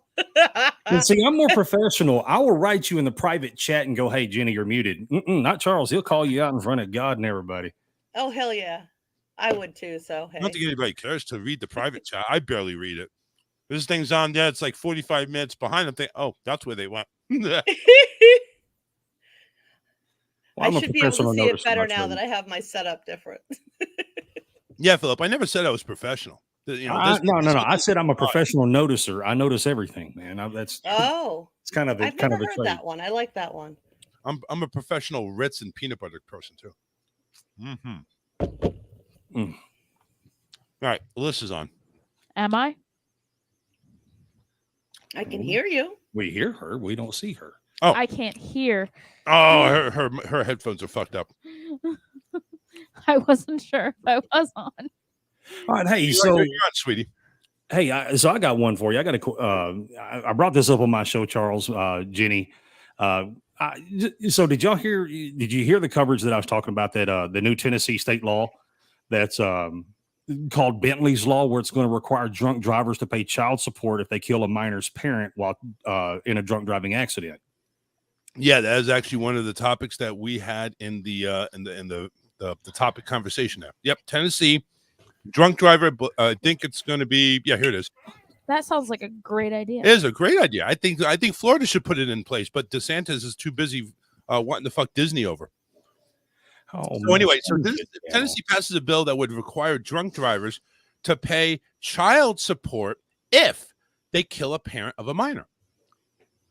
And see, I'm more professional. I will write you in the private chat and go, "Hey, Jenny, you're muted." Not Charles. He'll call you out in front of God and everybody. Oh hell yeah, I would too. So hey. I don't think anybody cares to read the private chat. I barely read it. This thing's on there. It's like 45 minutes behind. I'm thinking, oh, that's where they went. Well, I'm I a should be able to professional see it noticer, better I now tell that you. I have my setup different. Yeah, Philip. I never said I was professional. You know, No. this I said I'm a all right. professional noticer. I notice everything, man. That's Oh, it's kind of I've never a heard trait. that one. I like that one. I'm a professional Ritz and peanut butter person too. Mm-hmm. Mm. All right, Alyssa's on. Am I? I can hear you. We hear her. We don't see her. Oh, I can't hear. Oh, her headphones are fucked up. I wasn't sure if I was on. All right, hey, You're so on, sweetie. Hey, so I got one for you. I got I brought this up on my show, Charles, Jenny. So did y'all hear? Did you hear the coverage that I was talking about that the new Tennessee state law that's called Bentley's Law, where it's going to require drunk drivers to pay child support if they kill a minor's parent while in a drunk driving accident? Yeah, that is actually one of the topics that we had in the topic conversation there. Yep, Tennessee drunk driver. I think it's going to be. Yeah, here it is. That sounds like a great idea. It is a great idea. I think Florida should put it in place, but DeSantis is too busy wanting to fuck Disney over. So anyway, Tennessee passes a bill that would require drunk drivers to pay child support if they kill a parent of a minor.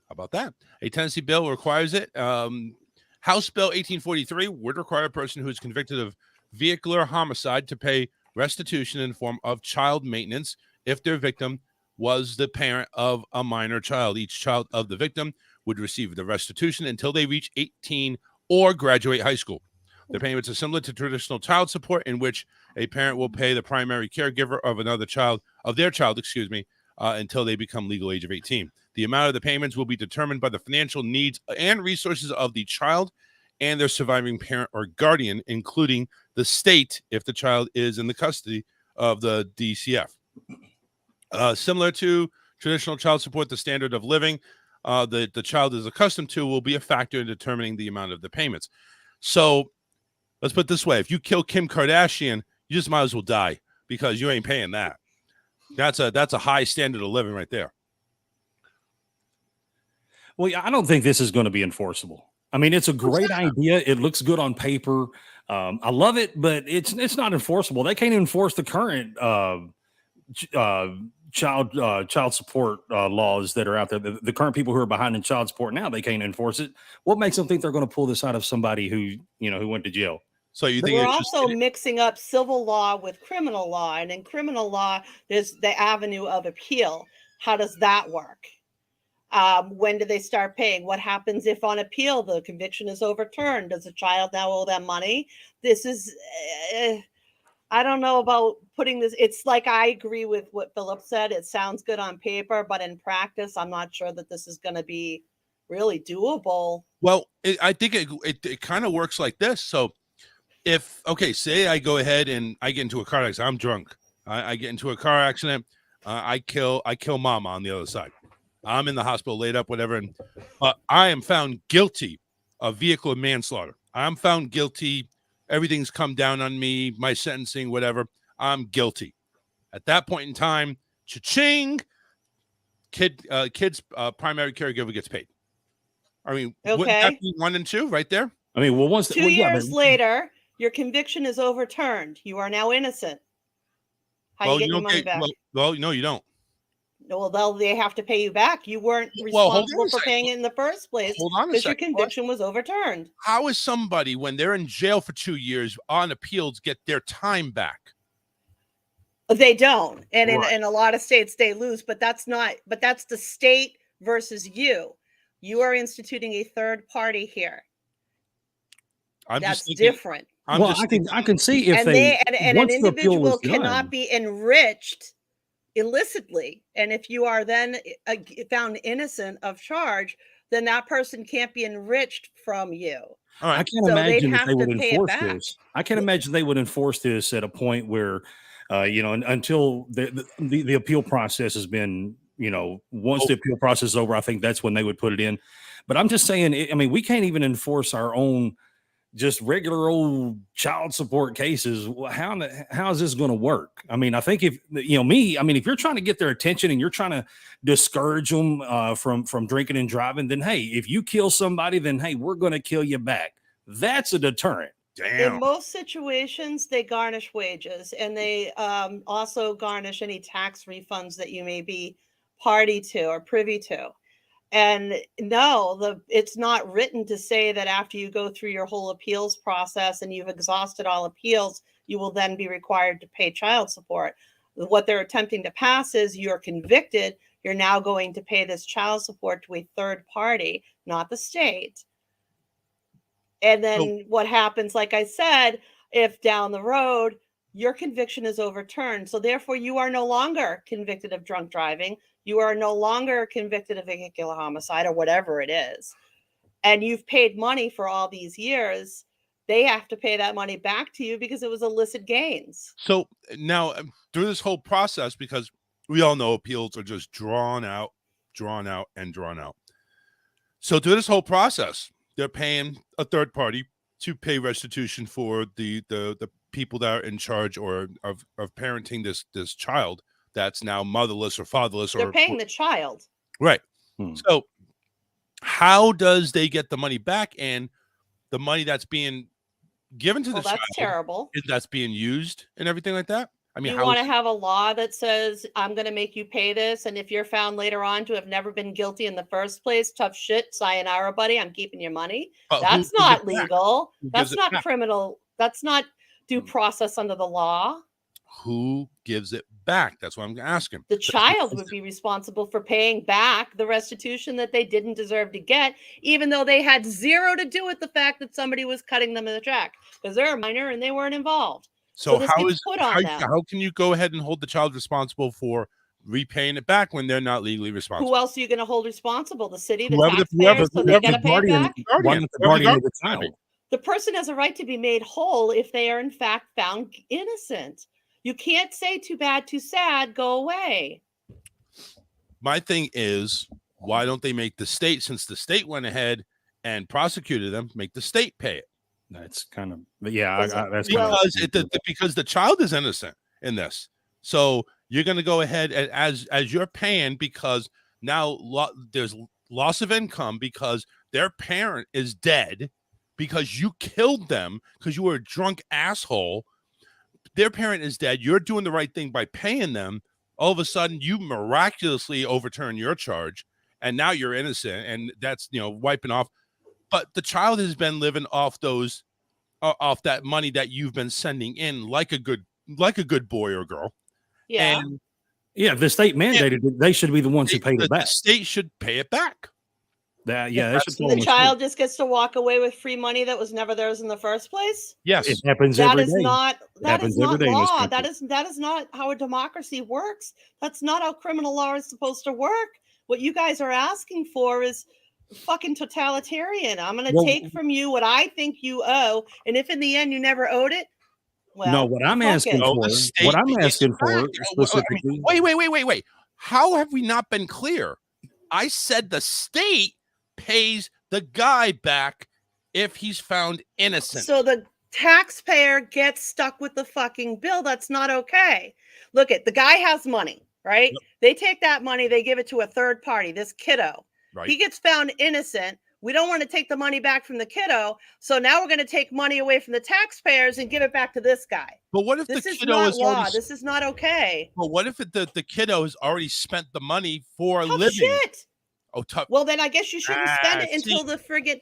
How about that? A Tennessee bill requires it. House Bill 1843 would require a person who is convicted of vehicular homicide to pay restitution in the form of child maintenance if their victim was the parent of a minor child. Each child of the victim would receive the restitution until they reach 18 or graduate high school. The payments are similar to traditional child support, in which a parent will pay the primary caregiver of their child, until they become legal age of 18. The amount of the payments will be determined by the financial needs and resources of the child and their surviving parent or guardian, including the state if the child is in the custody of the DCF. Similar to traditional child support, the standard of living the child is accustomed to will be a factor in determining the amount of the payments. So let's put it this way. If you kill Kim Kardashian, you just might as well die because you ain't paying that. That's a high standard of living right there. Well, I don't think this is going to be enforceable. I mean, it's a great idea. It looks good on paper. I love it, but it's not enforceable. They can't enforce the current child support laws that are out there. The current people who are behind in child support now, they can't enforce it. What makes them think they're going to pull this out of somebody who went to jail? So you think we're also mixing up civil law with criminal law, and in criminal law, there's the avenue of appeal. How does that work? When do they start paying? What happens if on appeal the conviction is overturned? Does the child now owe them money? This is, I don't know about putting this. It's like I agree with what Philip said. It sounds good on paper, but in practice, I'm not sure that this is going to be really doable. Well, I think it kind of works like this. So say I go ahead and I get into a car accident. I'm drunk. I get into a car accident. I kill mama on the other side. I'm in the hospital, laid up, whatever. And I am found guilty of vehicular manslaughter. I'm found guilty. Everything's come down on me, my sentencing, whatever. I'm guilty. At that point in time, cha-ching, kid's primary caregiver gets paid. I mean, wouldn't that be 1 and 2 right there? I mean, well, once 2 years later, your conviction is overturned. You are now innocent. How do you get your money back? Well, no, you don't. Well, they have to pay you back. You weren't responsible for paying it in the first place because your conviction was overturned. How is somebody, when they're in jail for 2 years on appeals, get their time back? They don't. And Right. in a lot of states, they lose. But that's the state versus you. You are instituting a third party here. That's different. I can see if an once the appeal was individual cannot done. be enriched illicitly, and if you are then found innocent of charge, then that person can't be enriched from you. I can't imagine that they would enforce this. I can't imagine they would enforce this at a point where, until the appeal process has been, once the appeal process is over, I think that's when they would put it in. But I'm just saying, I mean, we can't even enforce our own just regular old child support cases. How is this going to work? I mean, I think if you're trying to get their attention and you're trying to discourage them from drinking and driving, then hey, if you kill somebody, then hey, we're going to kill you back. That's a deterrent. In most situations, they garnish wages, and they also garnish any tax refunds that you may be party to or privy to. And no, it's not written to say that after you go through your whole appeals process and you've exhausted all appeals, you will then be required to pay child support. What they're attempting to pass is you're convicted, you're now going to pay this child support to a third party, not the state. And then what happens, like I said, if down the road your conviction is overturned, so therefore you are no longer convicted of drunk driving, you are no longer convicted of vehicular homicide or whatever it is, and you've paid money for all these years, they have to pay that money back to you because it was illicit gains. So now through this whole process, because we all know appeals are just drawn out. So through this whole process, they're paying a third party to pay restitution for the people that are in charge or of parenting this child that's now motherless or fatherless. They're paying the child. Right. So how does they get the money back, and the money that's being given to the child? That's terrible. That's being used and everything like that? I mean, you want to have a law that says, I'm going to make you pay this, and if you're found later on to have never been guilty in the first place, tough shit, sayonara, buddy, I'm keeping your money. That's not legal. That's not criminal. That's not due process under the law. Who gives it back? That's what I'm asking. The child would be responsible for paying back the restitution that they didn't deserve to get, even though they had zero to do with the fact that somebody was cutting them in the check, because they're a minor and they weren't involved. So this how gets is put on them. how can you go ahead and hold the child responsible for repaying it back when they're not legally responsible? Who else are you going to hold responsible? The city, the Whoever taxpayers, so they got to pay it back? The child. The person has a right to be made whole if they are in fact found innocent. You can't say too bad, too sad, go away. My thing is, why don't they make the state, since the state went ahead and prosecuted them, make the state pay it? That's kind of, yeah, that's because the child is innocent in this. So you're going to go ahead and as you're paying, because now there's loss of income because their parent is dead because you killed them because you were a drunk asshole. Their parent is dead. You're doing the right thing by paying them. All of a sudden, you miraculously overturn your charge, and now you're innocent, and that's wiping off. But the child has been living off off that money that you've been sending in, like a good boy or girl. Yeah. And if the state mandated it, they should be the ones who paid it back. The state should pay it back. They should. The child just gets to walk away with free money that was never theirs in the first place. Yes, it happens that every is day. Not that is not every day law. That is not how a democracy works. That's not how criminal law is supposed to work. What you guys are asking for is fucking totalitarian. I'm going to take from you what I think you owe, and if in the end you never owed it, well, no. What I'm asking for, specifically. Wait. How have we not been clear? I said the state pays the guy back if he's found innocent. So the taxpayer gets stuck with the fucking bill. That's not okay. Look, the guy has money, right? Yep. They take that money, they give it to a third party, this kiddo. Right. He gets found innocent. We don't want to take the money back from the kiddo. So now we're going to take money away from the taxpayers and give it back to this guy. But what if this the is kiddo not is law? This is not okay. But what if the kiddo has already spent the money for a living? Shit. Oh, well, then I guess you shouldn't spend it until the friggin'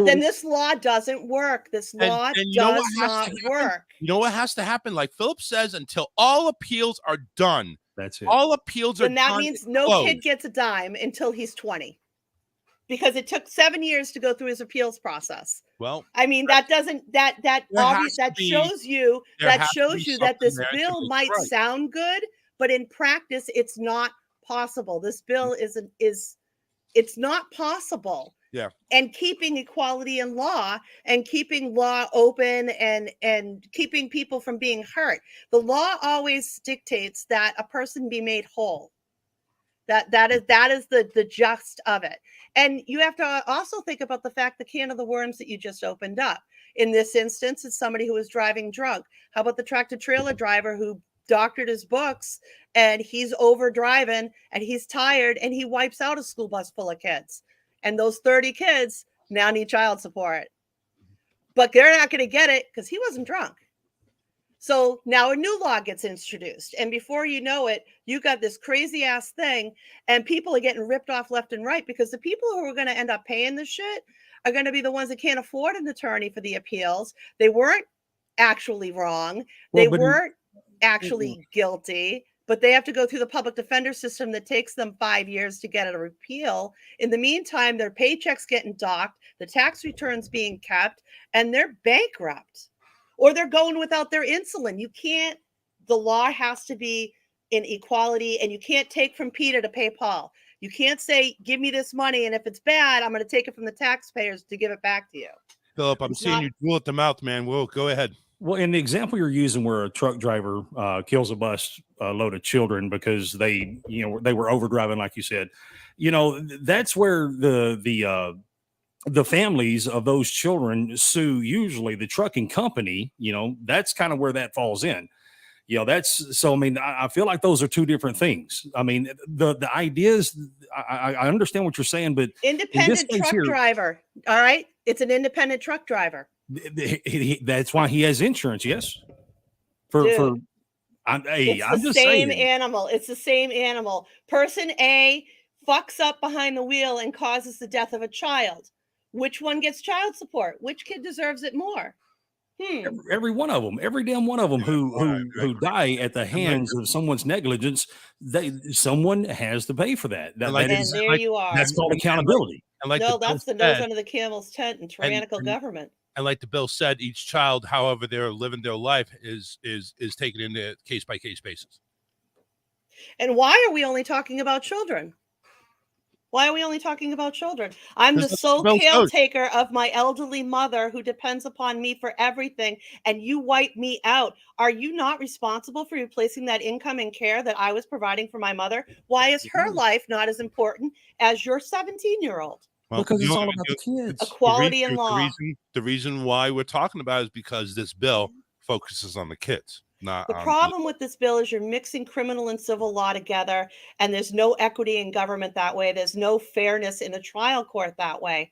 then this law doesn't work. This law does not work. You know what has to happen? Like Philip says, until all appeals are done. That's it. All appeals are done. And that means no kid gets a dime until he's 20. Because it took 7 years to go through his appeals process. Well, I mean, that doesn't that shows you that this bill might sound good, but in practice it's not possible. This bill it's not possible. Yeah. And keeping equality in law and keeping law open and keeping people from being hurt. The law always dictates that a person be made whole. That is the gist of it. And you have to also think about the fact the can of the worms that you just opened up. In this instance, it's somebody who was driving drunk. How about the tractor trailer driver who doctored his books and he's over driving and he's tired and he wipes out a school bus full of kids, and those 30 kids now need child support? but they're not going to get it because he wasn't drunk. So now a new law gets introduced. And before you know it, you got this crazy ass thing, and people are getting ripped off left and right because the people who are going to end up paying this shit are going to be the ones that can't afford an attorney for the appeals. They weren't actually wrong. They weren't actually guilty, but they have to go through the public defender system that takes them 5 years to get a repeal. In the meantime, their paychecks getting docked, the tax returns being kept, and they're bankrupt. Or they're going without their insulin. You can't, the law has to be in equality, and you can't take from Peter to pay Paul. You can't say, give me this money, and if it's bad, I'm going to take it from the taxpayers to give it back to you. Philip, I'm seeing you drool at the mouth, man. Well, go ahead. Well, in the example you're using where a truck driver kills a bus load of children because they were overdriving, like you said, that's where the families of those children sue usually the trucking company. That's kind of where that falls in. I feel like those are two different things. I mean, the ideas, I understand what you're saying, but independent truck driver. All right. It's an independent truck driver. That's why he has insurance. Yes. It's I'm the just same saying. animal. It's the same animal. Person A fucks up behind the wheel and causes the death of a child. Which one gets child support? Which kid deserves it more? Every one of them, every damn one of them who die at the hands of someone's negligence, someone has to pay for that. You are. That's called accountability. No, that's the nose under the camel's tent and tyrannical government. And like the bill said, each child, however they're living their life, is taken into case by case basis. And why are we only talking about children? Why are we only talking about children? I'm the sole caretaker of my elderly mother who depends upon me for everything, and you wipe me out. Are you not responsible for replacing that income and care that I was providing for my mother? Why is her life not as important as your 17-year-old? Well, because it's all about the kids. Equality in law. The reason why we're talking about it is because this bill focuses on the kids. The problem with this bill is you're mixing criminal and civil law together, and there's no equity in government that way. There's no fairness in a trial court that way.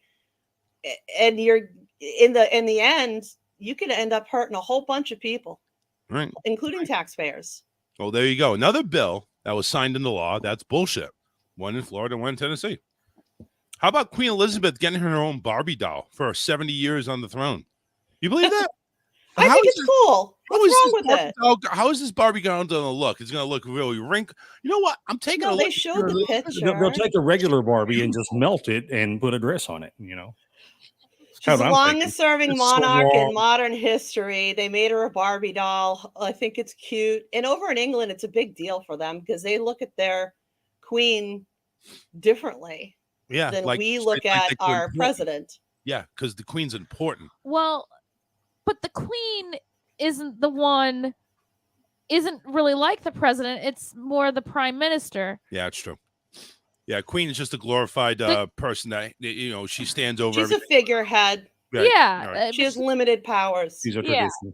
And you're in the end, you could end up hurting a whole bunch of people, right, including taxpayers. Well, there you go. Another bill that was signed into law. That's bullshit. One in Florida, one in Tennessee. How about Queen Elizabeth getting her own Barbie doll for 70 years on the throne? You believe that? I think it's cool. What's wrong with it? How is this Barbie going to look? It's going to look really wrinkled. You know what? I'm taking a look. They showed the picture. They'll take a regular Barbie and just melt it and put a dress on it. She's the longest serving monarch in modern history. They made her a Barbie doll. I think it's cute. And over in England, it's a big deal for them because they look at their queen differently than we look at our president. Yeah, because the queen's important. Well, but the queen isn't really like the president. It's more the prime minister. Yeah, it's true. Yeah, queen is just a glorified person that, she stands over She's everything. A figurehead. Right. Yeah. Right. She has limited powers. These are traditions.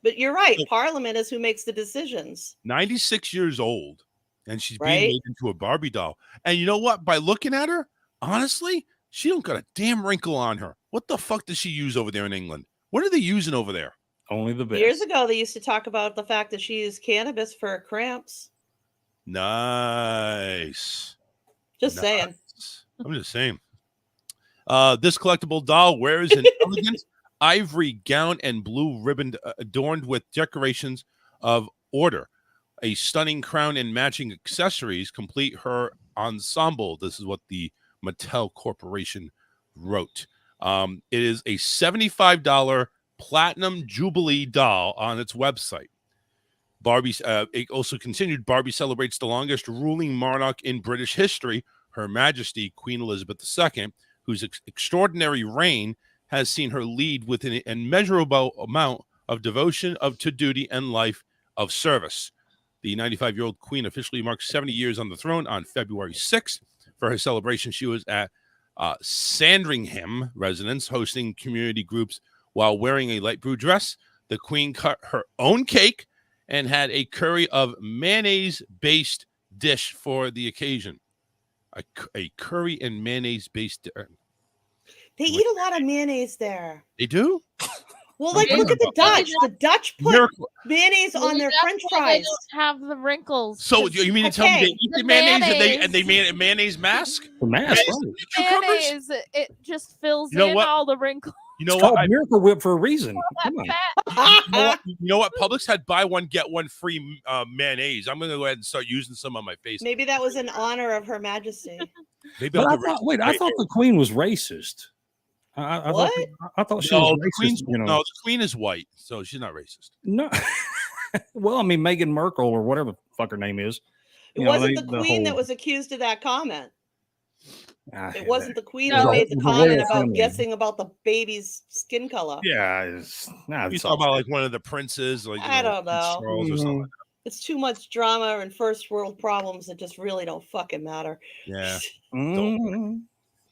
But you're right. Parliament is who makes the decisions. 96 years old, and she's being made into a Barbie doll. And you know what? By looking at her, honestly, she don't got a damn wrinkle on her. What the fuck does she use over there in England? What are they using over there? Only the best. Years ago, they used to talk about the fact that she used cannabis for cramps. Nice. Just saying. I'm just saying. This collectible doll wears an elegant ivory gown and blue ribbon adorned with decorations of order. A stunning crown and matching accessories complete her ensemble. This is what the Mattel Corporation wrote. It is a $75 platinum jubilee doll on its website. It also continued, Barbie celebrates the longest ruling monarch in British history, Her Majesty Queen Elizabeth II, whose extraordinary reign has seen her lead with an immeasurable amount of devotion to duty and life of service. The 95-year-old queen officially marked 70 years on the throne on February 6th. For her celebration, she was at Sandringham residence, hosting community groups while wearing a light blue dress. The queen cut her own cake and had a curry of mayonnaise-based dish for the occasion. A curry and mayonnaise-based They eat a lot of mayonnaise there. They do? Well, like, look at the Dutch. The Dutch put mayonnaise on their French fries. They don't have the wrinkles. So you mean to tell me they eat the mayonnaise and they made a mayonnaise mask? The mask, Mayonnaise, it just fills in all the wrinkles. You know it's what? called Miracle Whip for a reason. Come on. You know what? Publix had buy one get one free mayonnaise. I'm going to go ahead and start using some on my face. Maybe that was in honor of Her Majesty. Maybe But I'll I do thought, racist wait, I right thought here. the Queen was racist. I What? thought she No, was the racist. Queen's, You know. no, the Queen is white, so she's not racist. No. Well, I mean, Meghan Merkel or whatever the fuck her name is. It wasn't the Queen that was accused of that comment. It wasn't the Queen It was that a- made the the comment royal about family. guessing about the baby's skin color. Yeah, You talking about like one of the princes, like I don't Prince know. Charles or something like It's too much drama and first world problems that just really don't fucking matter. that. Yeah. Mm-hmm.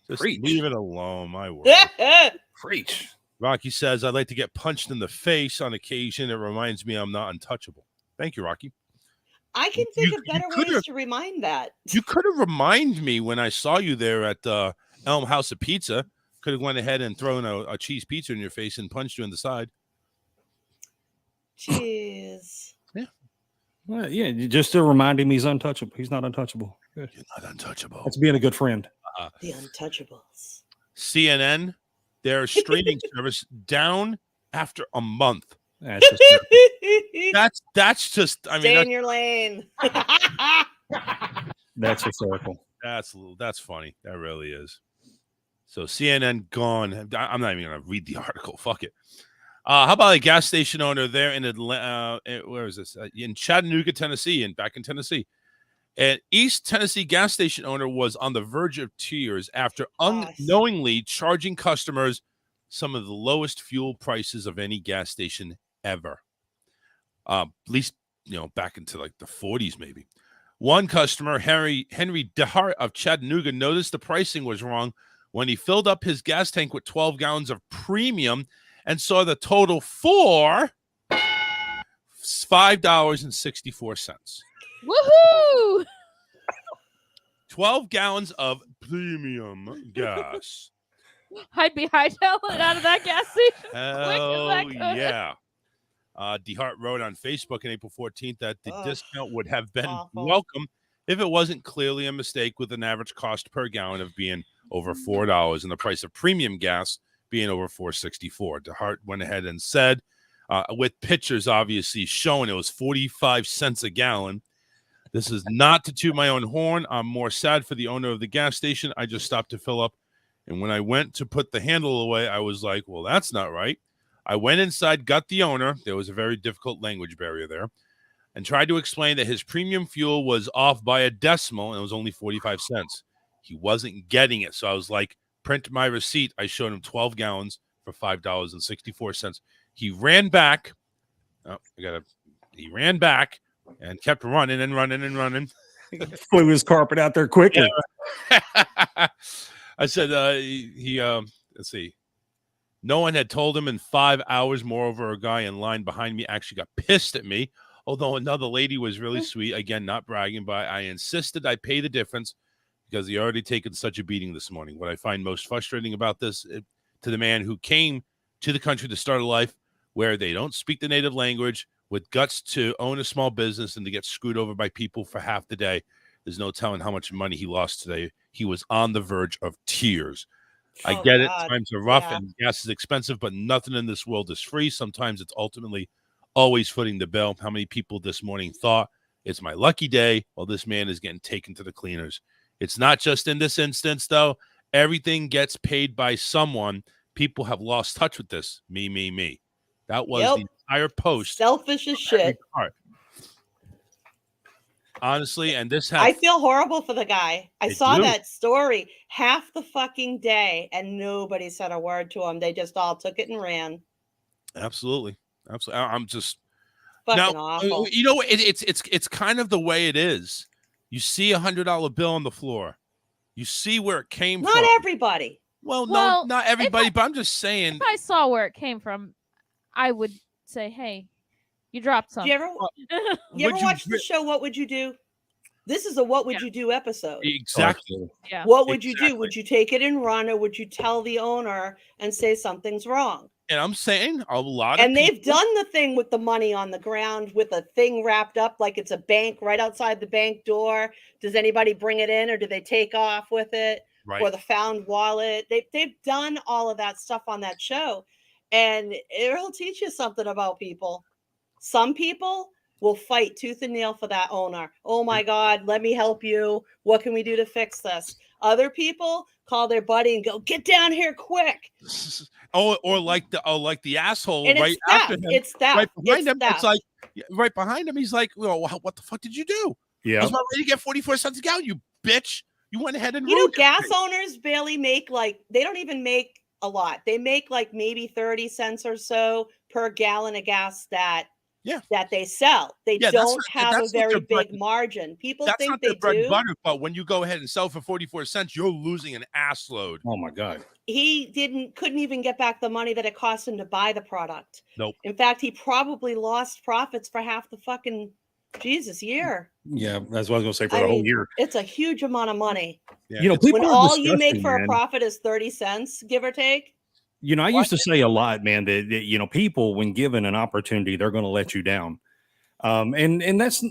Just leave it alone, my word. Preach. Rocky says, I'd like to get punched in the face on occasion. It reminds me I'm not untouchable. Thank you, Rocky. I can think of better ways to remind that. You could have reminded me when I saw you there at Elm House of Pizza. Could have went ahead and thrown a cheese pizza in your face and punched you in the side. Jeez. Yeah. Well, yeah, you just still remind him he's untouchable. He's not untouchable. Good. You're not untouchable. That's being a good friend. The Untouchables. CNN, their streaming service down after a month. That's just that's just. I mean, Stay that's, in your lane. that's hysterical. That's funny. That really is. So CNN gone. I'm not even gonna read the article. Fuck it. How about a gas station owner there in Atlanta? Where is this? In Chattanooga, Tennessee, and back in Tennessee. An East Tennessee gas station owner was on the verge of tears after unknowingly charging customers some of the lowest fuel prices of any gas station ever. At least, back into like the 40s, maybe. One customer, Henry DeHart of Chattanooga, noticed the pricing was wrong when he filled up his gas tank with 12 gallons of premium and saw the total for $5.64. Woohoo! 12 gallons of premium gas. I'd be hightailing out of that gas station. Hell yeah. DeHart wrote on Facebook on April 14th that the discount would have been welcome if it wasn't clearly a mistake, with an average cost per gallon of being over $4 and the price of premium gas being over $4.64. DeHart went ahead and said, with pictures obviously showing it was 45 cents a gallon. This is not to toot my own horn. I'm more sad for the owner of the gas station. I just stopped to fill up. And when I went to put the handle away, I was like, well, that's not right. I went inside, got the owner. There was a very difficult language barrier there, and tried to explain that his premium fuel was off by a decimal and it was only 45 cents. He wasn't getting it. So I was like, print my receipt. I showed him 12 gallons for $5.64. He ran back. He ran back and kept running and running and running. Flew his carpet out there quicker. Yeah. I said, let's see. No one had told him in 5 hours. Moreover, a guy in line behind me actually got pissed at me. Although another lady was really sweet. Again, not bragging, but I insisted I pay the difference because he already taken such a beating this morning. What I find most frustrating about this, to the man who came to the country to start a life where they don't speak the native language, with guts to own a small business and to get screwed over by people for half the day, there's no telling how much money he lost today. He was on the verge of tears. I get it. Times are rough and gas is expensive, but nothing in this world is free. Sometimes it's ultimately always footing the bill. How many people this morning thought it's my lucky day while this man is getting taken to the cleaners? It's not just in this instance, though. Everything gets paid by someone. People have lost touch with this. Me. That was the entire post. Selfish as shit. Honestly, and this I feel horrible for the guy. I saw do. that story half the fucking day and nobody said a word to him. They just all took it and ran. Absolutely. I'm just fucking awful. You know, it's kind of the way it is. You see $100 bill on the floor. You see where it came from. Not everybody. Well, no, not everybody, but I'm just saying. If I saw where it came from, I would say, hey, you dropped something. You ever watch the show What Would You Do? This is a what would you do episode. Exactly. Yeah. What would you do? Would you take it and run, or would you tell the owner and say something's wrong? And I'm saying a lot of And they've done the thing with the money on the ground with a thing wrapped up like it's a bank right outside the bank door. Does anybody bring it in, or do they take off with it? Right. Or the found wallet? They've done all of that stuff on that show, and it'll teach you something about people. Some people will fight tooth and nail for that owner. Oh my God, let me help you. What can we do to fix this? Other people call their buddy and go, get down here quick. or like the asshole And right it's after theft. him. It's theft. Right behind It's him. It's theft. like right behind him. He's like, well, what the fuck did you do? Yeah. I was about ready to get 44 cents a gallon, you bitch. You went ahead and You know, ruined gas everything. owners barely make they don't even make a lot. They make like maybe 30 cents or so per gallon of gas that they sell. They don't have a very big margin. People That's think not they their bread and do. butter, but when you go ahead and sell for 44 cents, you're losing an ass load. Oh my God. He couldn't even get back the money that it cost him to buy the product. Nope. In fact, he probably lost profits for half the fucking year. Yeah, that's what I was gonna say for I the whole mean, year. It's a huge amount of money. Yeah. You know, people when are all you make disgusting, for a man. profit is 30 cents, give or take. You know, I used to say a lot, man, that you know, people, when given an opportunity, they're going to let you down. And that's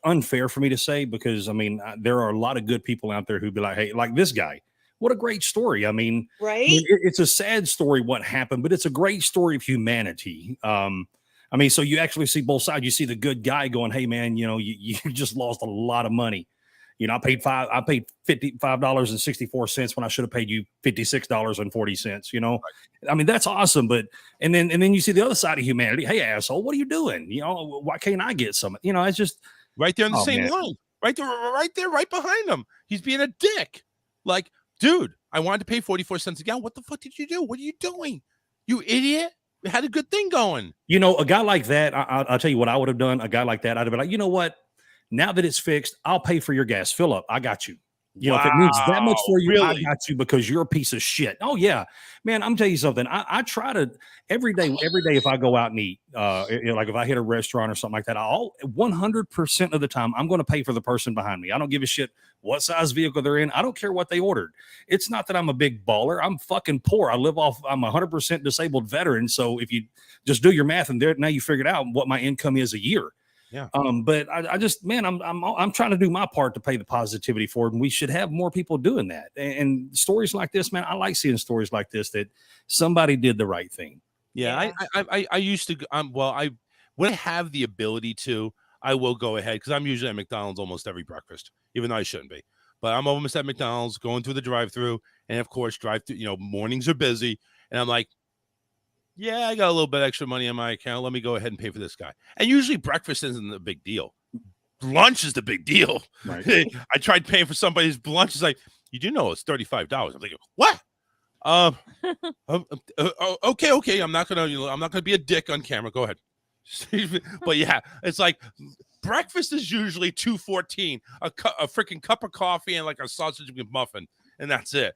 unfair for me to say, because I mean, there are a lot of good people out there who'd be like, hey, like this guy, what a great story. I mean, right? It's a sad story what happened, but it's a great story of humanity. I mean, so you actually see both sides. You see the good guy going, hey man, you know, you just lost a lot of money. You know, I paid $55.64 when I should have paid you $56.40. You know, I mean, that's awesome. But and then you see the other side of humanity. Hey, asshole, what are you doing? You know, why can't I get some? You know, it's just right there in the same line, right there, right behind him. He's being a dick. Like, dude, I wanted to pay 44 cents a gallon. What the fuck did you do? What are you doing? You idiot. We had a good thing going. You know, a guy like that, I'll tell you what I would have done. A guy like that, I'd have been like, you know what? Now that it's fixed, I'll pay for your gas. Fill up. I got you. You know, if it means that much for you, I got you, because you're a piece of shit. Oh yeah, man. I'm telling you something. I try to every day if I go out and eat, like if I hit a restaurant or something like that, I'll 100% of the time I'm going to pay for the person behind me. I don't give a shit what size vehicle they're in. I don't care what they ordered. It's not that I'm a big baller. I'm fucking poor. I'm a 100% disabled veteran. So if you just do your math and now you figured out what my income is a year. Yeah. But I just, man, I'm trying to do my part to pay the positivity forward, and we should have more people doing that. And stories like this, man, I like seeing stories like this, that somebody did the right thing. Yeah. I used to, when I have the ability to, I will go ahead, because I'm usually at McDonald's almost every breakfast, even though I shouldn't be. But I'm almost at McDonald's, going through the drive-through, and of course, drive-through, you know, mornings are busy, and I'm like, yeah, I got a little bit extra money in my account. Let me go ahead and pay for this guy. And usually breakfast isn't a big deal. Lunch is the big deal. Right. I tried paying for somebody's lunch. It's like, you do know it's $35. I'm thinking, what? Okay. I'm not gonna be a dick on camera. Go ahead. But yeah, it's like breakfast is usually $2.14. A freaking cup of coffee and like a sausage muffin, and that's it.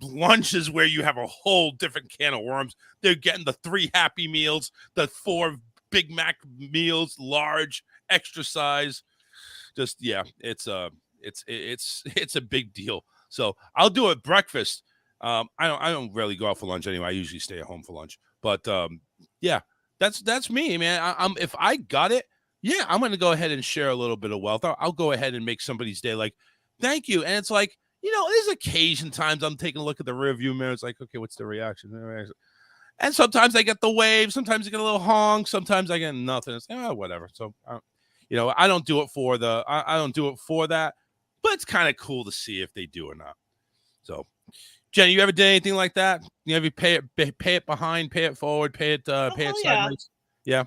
Lunch is where you have a whole different can of worms. They're getting the 3 Happy Meals, the 4 Big Mac meals, large, extra size. Just it's a big deal. So I'll do it breakfast. I don't really go out for lunch anyway. I usually stay at home for lunch. But yeah, that's me, man. I'm if I got it, yeah, I'm gonna go ahead and share a little bit of wealth. I'll go ahead and make somebody's day. Like, thank you. And it's like, you know, there's occasion times I'm taking a look at the rearview mirror. It's like, okay, what's the reaction? And sometimes I get the wave. Sometimes I get a little honk. Sometimes I get nothing. It's whatever. So, you know, I don't do it for I don't do it for that. But it's kind of cool to see if they do or not. So, Jenny, you ever did anything like that? You ever pay it behind, pay it forward, pay it sideways? Yeah.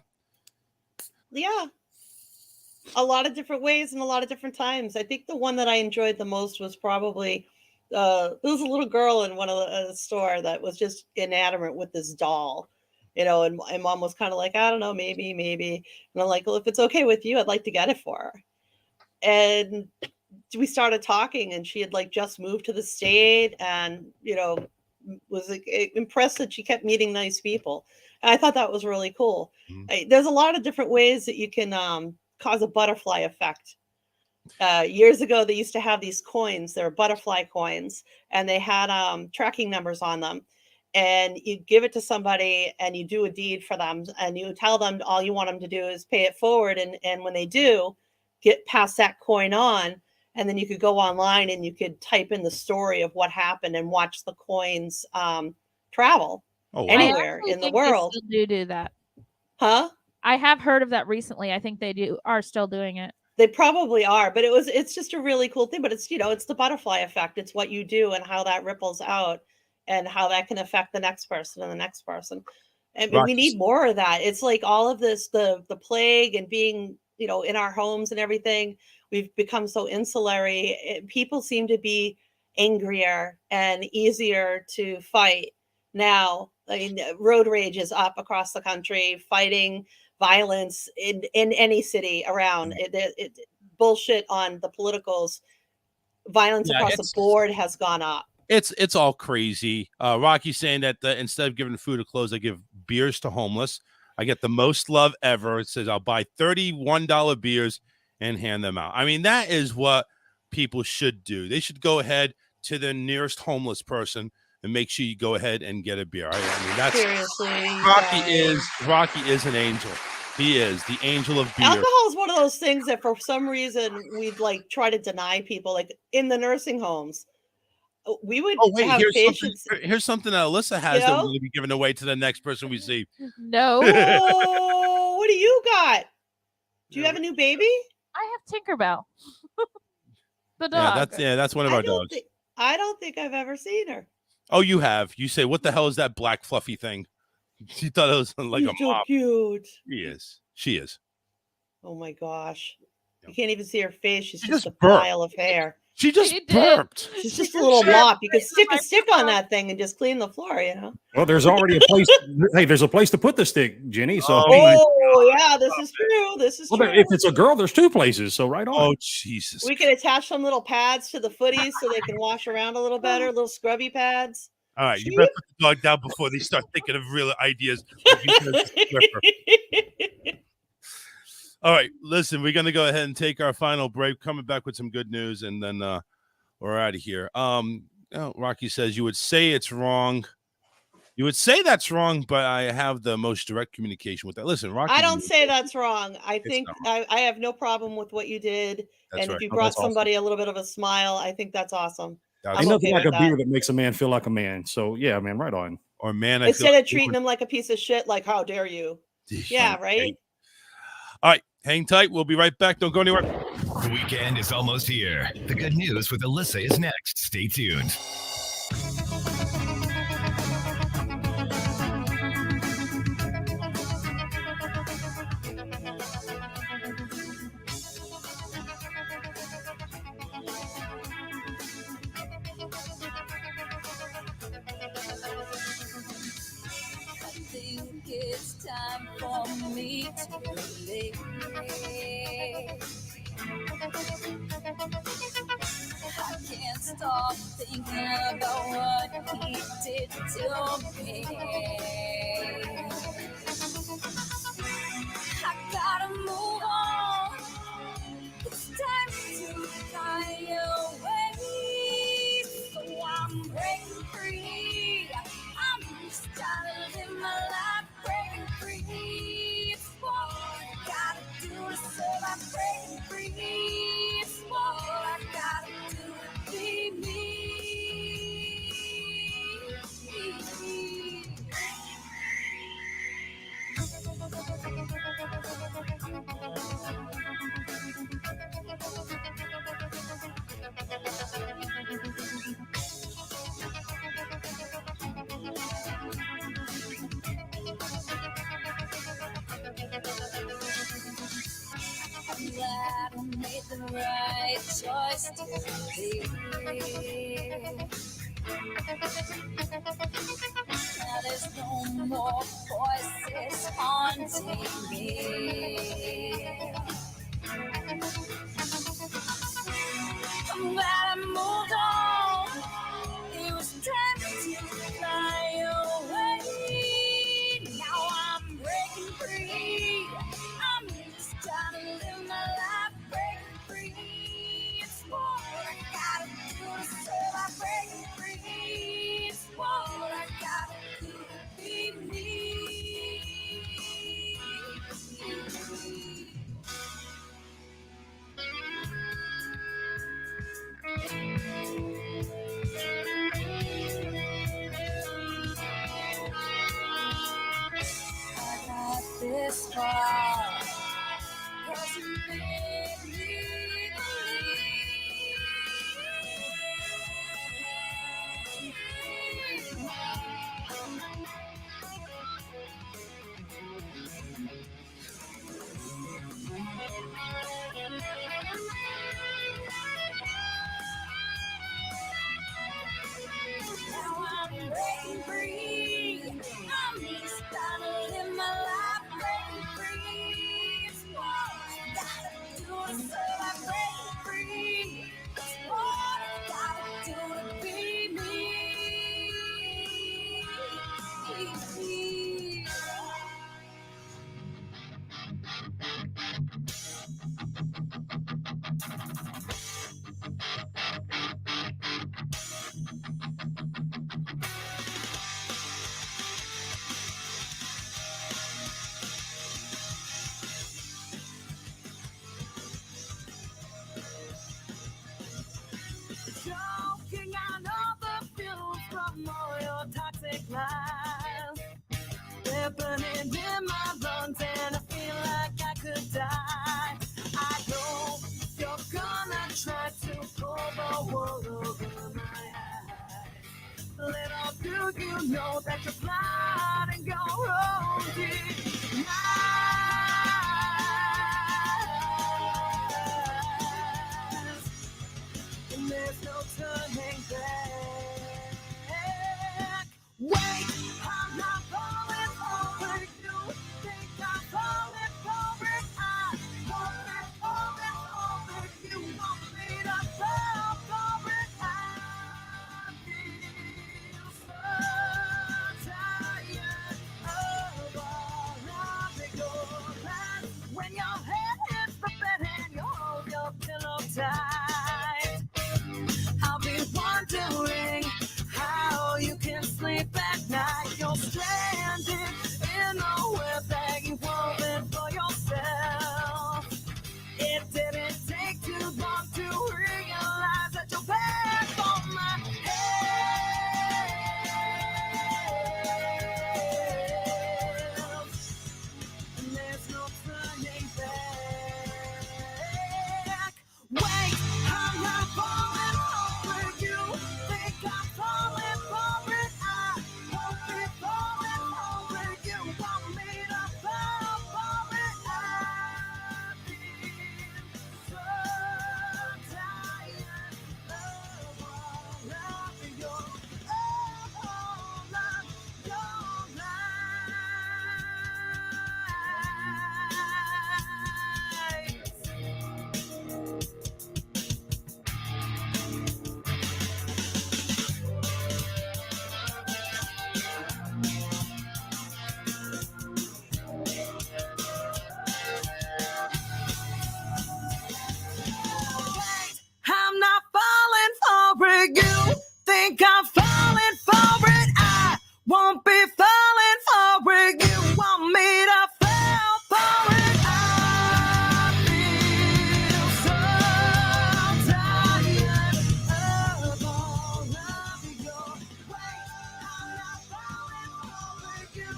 Yeah. A lot of different ways and a lot of different times. I think the one that I enjoyed the most was probably there was a little girl in one of the store that was just enamored with this doll, you know, and mom was kind of like, I don't know, maybe. And I'm like, well, if it's okay with you, I'd like to get it for her. And we started talking, and she had like just moved to the state, and, you know, was impressed that she kept meeting nice people. And I thought that was really cool. There's a lot of different ways that you can cause a butterfly effect Years ago, they used to have these coins. They were butterfly coins, and they had tracking numbers on them. And you give it to somebody, and you do a deed for them, and you tell them all you want them to do is pay it forward. And when they do, pass that coin on, and then you could go online and you could type in the story of what happened and watch the coins travel anywhere in the world. They still do that. Huh? I have heard of that recently. I think they are still doing it. They probably are, but it's just a really cool thing. But it's, it's the butterfly effect. It's what you do and how that ripples out and how that can affect the next person and the next person. And we need more of that. It's like all of this, the plague and being, in our homes and everything, we've become so insulary. People seem to be angrier and easier to fight now. I mean, road rage is up across the country, fighting violence in any city around. Bullshit on the politicals. Violence across the board has gone up. It's all crazy. Rocky's saying that instead of giving food or clothes, I give beers to homeless. I get the most love ever. It says I'll buy $31 beers and hand them out. I mean, that is what people should do. They should go ahead to the nearest homeless person and make sure you go ahead and get a beer. I mean, that's seriously. Rocky is an angel. He is the angel of beer. Alcohol is one of those things that for some reason we'd like try to deny people, like in the nursing homes. We would have patients. Here's something that Alyssa has that we're going to be giving away to the next person we see. No. Oh, what do you got? Do you have a new baby? I have Tinkerbell. The dog. That's one of our dogs. I don't think I've ever seen her. Oh, you have. You say, what the hell is that black fluffy thing? She thought it was like She's a so mop. cute. She is. Oh my gosh. You can't even see her face. She's just a burped. pile of hair. She just burped. She's just a little mop. You could stick a stick on that thing and just clean the floor, Well, there's already a place. Hey, there's a place to put the stick, Jenny. So yeah, this is true. This is true. If it's a girl, there's two places. So right on. Oh, Jesus. We could attach some little pads to the footies so they can wash around a little better, little scrubby pads. All right, you better put the dog down before they start thinking of real ideas. All right, listen, we're going to go ahead and take our final break, coming back with some good news, and then we're out of here. Rocky says, you would say it's wrong. You would say that's wrong, but I have the most direct communication with that. Listen, Rocky. I don't say that's wrong. I think I have no problem with what you did. And if you brought somebody a little bit of a smile, I think that's awesome. Ain't nothing like a beer that makes a man feel like a man. So, yeah, man, right on. Or man, instead of treating him like a piece of shit, like, how dare you? Yeah, right? All right, hang tight. We'll be right back. Don't go anywhere. The weekend is almost here. The good news with Alyssa is next. Stay tuned. It's time for me to leave. I can't stop thinking about what he did to me. I gotta move on. It's time to fly away. So I'm breaking free. I'm just trying to live my life. Breaking free, it's what I gotta do to survive. Breaking free, it's what I gotta do to be me. I'm glad I made the right choice to leave. Now there's no more voices haunting me. I'm glad I moved on. It was time to fly away. Now I'm breaking free. I'm just trying to live my life, breaking free. air burning in my lungs, and I feel like I could die. I know you're gonna try to pull the wool over my eyes. Little do you know that you're blind and your own demise. And there's no turning back. Wait, I'm not falling over you. Think I'm falling for it. I won't be falling over you. Want me to fall for it. I feel so tired of all of your lies. When your head hits the bed and you hold your pillow tight, I'll be wondering how you can sleep at night. You're stranded in a web that you woven for yourself. It didn't take too long to realize that you're bad for my health. And there's no turning back. Wait, I'm not falling over you. Think I'm falling for it. I won't be falling over you. Want me to fall for it. I feel so tired of all of your I'm not falling for you. Think I'm falling for it. I won't be falling for it. You want me to fall for it. I feel so tired of all of your ways. I'm not falling for you.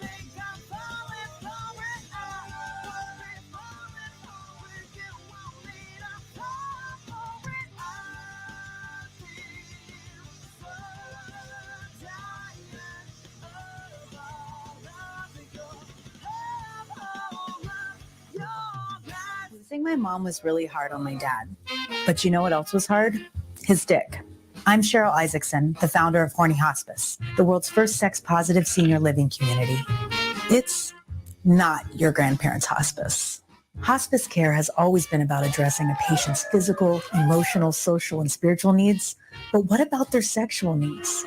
Think I'm falling for it. I won't be falling for it. You want me to fall for it. I feel so tired of all of your lies. Losing my mom was really hard on my dad. But you know what else was hard? His dick. I'm Cheryl Isaacson, the founder of Horny Hospice, the world's first sex-positive senior living community. It's not your grandparents' hospice. Hospice care has always been about addressing a patient's physical, emotional, social, and spiritual needs. But what about their sexual needs?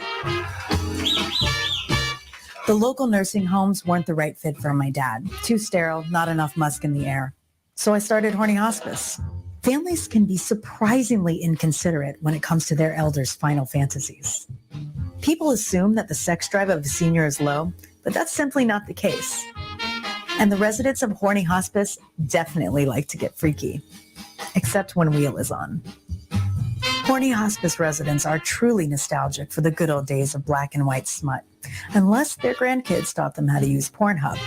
The local nursing homes weren't the right fit for my dad. Too sterile, not enough musk in the air. So I started Horny Hospice. Families can be surprisingly inconsiderate when it comes to their elders' final fantasies. People assume that the sex drive of a senior is low, but that's simply not the case. And the residents of Horny Hospice definitely like to get freaky, except when Wheel is on. Horny Hospice residents are truly nostalgic for the good old days of black and white smut, unless their grandkids taught them how to use Pornhub.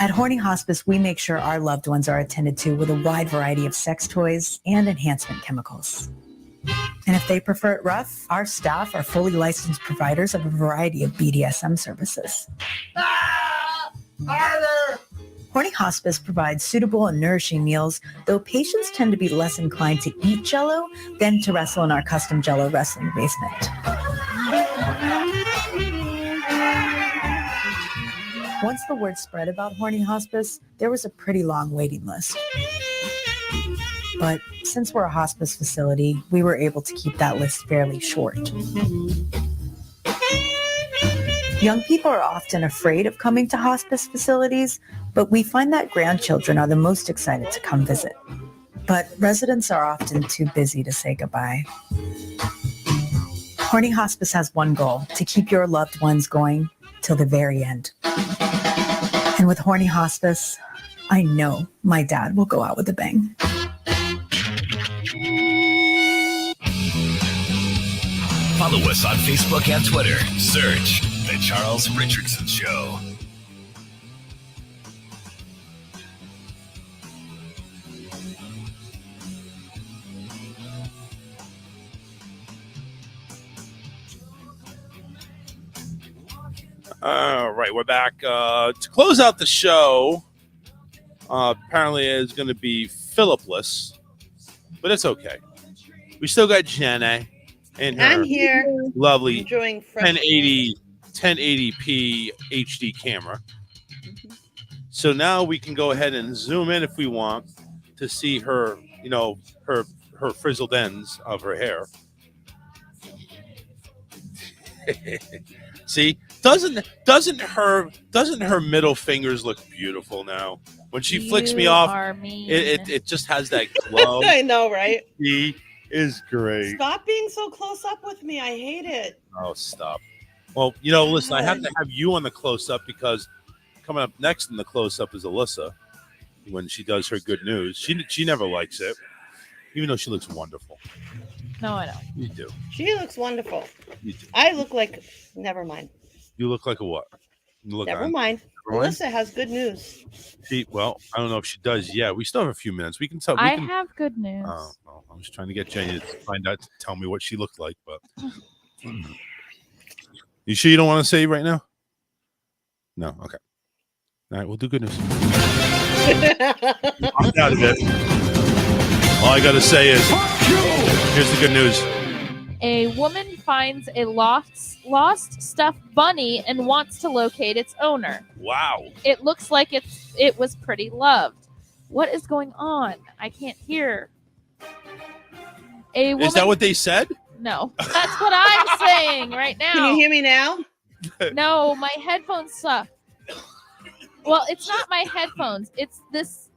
At Horny Hospice, we make sure our loved ones are attended to with a wide variety of sex toys and enhancement chemicals. And if they prefer it rough, our staff are fully licensed providers of a variety of BDSM services. Horny Hospice provides suitable and nourishing meals, though patients tend to be less inclined to eat Jell-O than to wrestle in our custom Jell-O wrestling basement. Once the word spread about Horny Hospice, there was a pretty long waiting list. But since we're a hospice facility, we were able to keep that list fairly short. Young people are often afraid of coming to hospice facilities, but we find that grandchildren are the most excited to come visit. But residents are often too busy to say goodbye. Horny Hospice has one goal: to keep your loved ones going till the very end. And with Horny Hospice, I know my dad will go out with a bang. Follow us on Facebook and Twitter. Search The Charles Richardson Show. All right, we're back. To close out the show, apparently it's going to be Philipless, but it's okay. We still got Jenna and her I'm here. lovely Enjoying fresh 1080p HD camera. So now we can go ahead and zoom in if we want to see her, her frizzled ends of her hair. See, doesn't her middle fingers look beautiful now? When she flicks me off, it just has that glow. I know, right? She is great. Stop being so close up with me. I hate it. Oh, stop. Well, listen, I have to have you on the close up because coming up next in the close up is Alyssa when she does her good news. She never likes it, even though she looks wonderful. No, I don't. You do. She looks wonderful. You do. I look like. Never mind. You look like a what? Never mind. Alyssa has good news. Well, I don't know if she does yet. We still have a few minutes. We can tell. I have good news. Oh, well, I was trying to get Jenny to find out, to tell me what she looked like, but you sure you don't want to say right now? No. Okay. All right, we'll do good news. I'm out of it. All I got to say is, here's the good news. A woman finds a lost stuffed bunny and wants to locate its owner. Wow. It looks like it was pretty loved. What is going on? I can't hear. Is that what they said? No. That's what I'm saying right now. Can you hear me now? No, my headphones suck. Well, it's not my headphones. It's this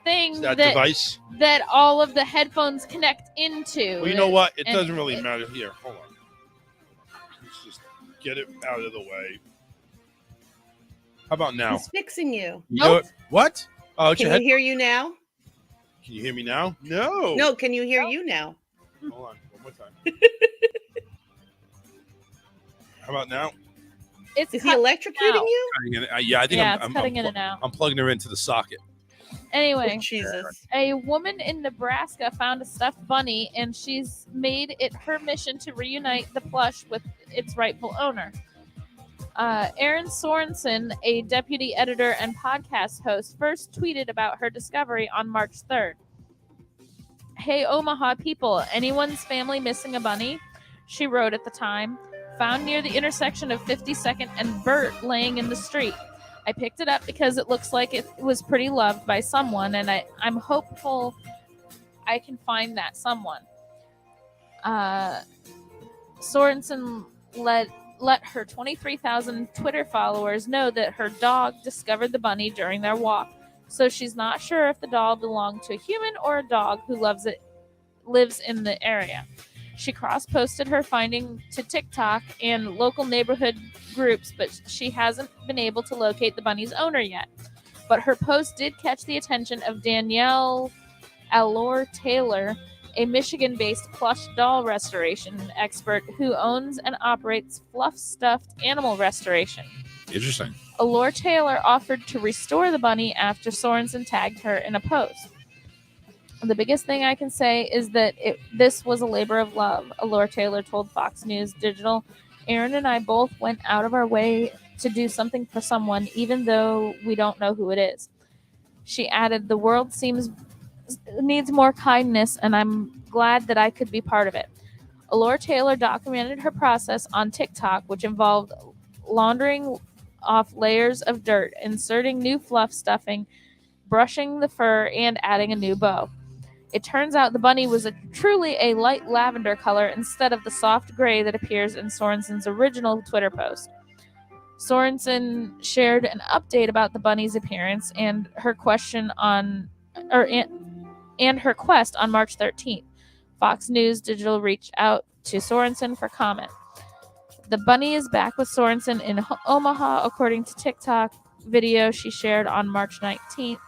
thing that device that all of the headphones connect into. Well, you know what? It doesn't really matter. Here, hold on. Let's just get it out of the way. How about now? He's fixing you. You know what? Oh, Can you hear you now? Can you hear me now? No. No, can you hear you now? Hold on, one more time. How about now? Is he electrocuting you? Yeah, I think it's cutting in and out. I'm plugging her into the socket. Anyway, Jesus. A woman in Nebraska found a stuffed bunny, and she's made it her mission to reunite the plush with its rightful owner. Erin Sorensen, a deputy editor and podcast host, first tweeted about her discovery on March 3rd. Hey, Omaha people, anyone's family missing a bunny? She wrote at the time. Found near the intersection of 52nd and Burt laying in the street. I picked it up because it looks like it was pretty loved by someone, and I'm hopeful I can find that someone. Sorensen let her 23,000 Twitter followers know that her dog discovered the bunny during their walk, so she's not sure if the doll belonged to a human or a dog who lives in the area. She cross-posted her finding to TikTok and local neighborhood groups, but she hasn't been able to locate the bunny's owner yet. But her post did catch the attention of Danielle Allure Taylor, a Michigan-based plush doll restoration expert who owns and operates Fluff Stuffed Animal Restoration. Interesting. Allure Taylor offered to restore the bunny after Sorensen tagged her in a post. The biggest thing I can say is that this was a labor of love, Allure Taylor told Fox News Digital. Erin and I both went out of our way to do something for someone, even though we don't know who it is. She added, the world needs more kindness, and I'm glad that I could be part of it. Allure Taylor documented her process on TikTok, which involved laundering off layers of dirt, inserting new fluff stuffing, brushing the fur, and adding a new bow. It turns out the bunny was truly a light lavender color instead of the soft gray that appears in Sorensen's original Twitter post. Sorensen shared an update about the bunny's appearance and her quest on March 13th. Fox News Digital reached out to Sorensen for comment. The bunny is back with Sorensen in Omaha, according to TikTok video she shared on March 19th.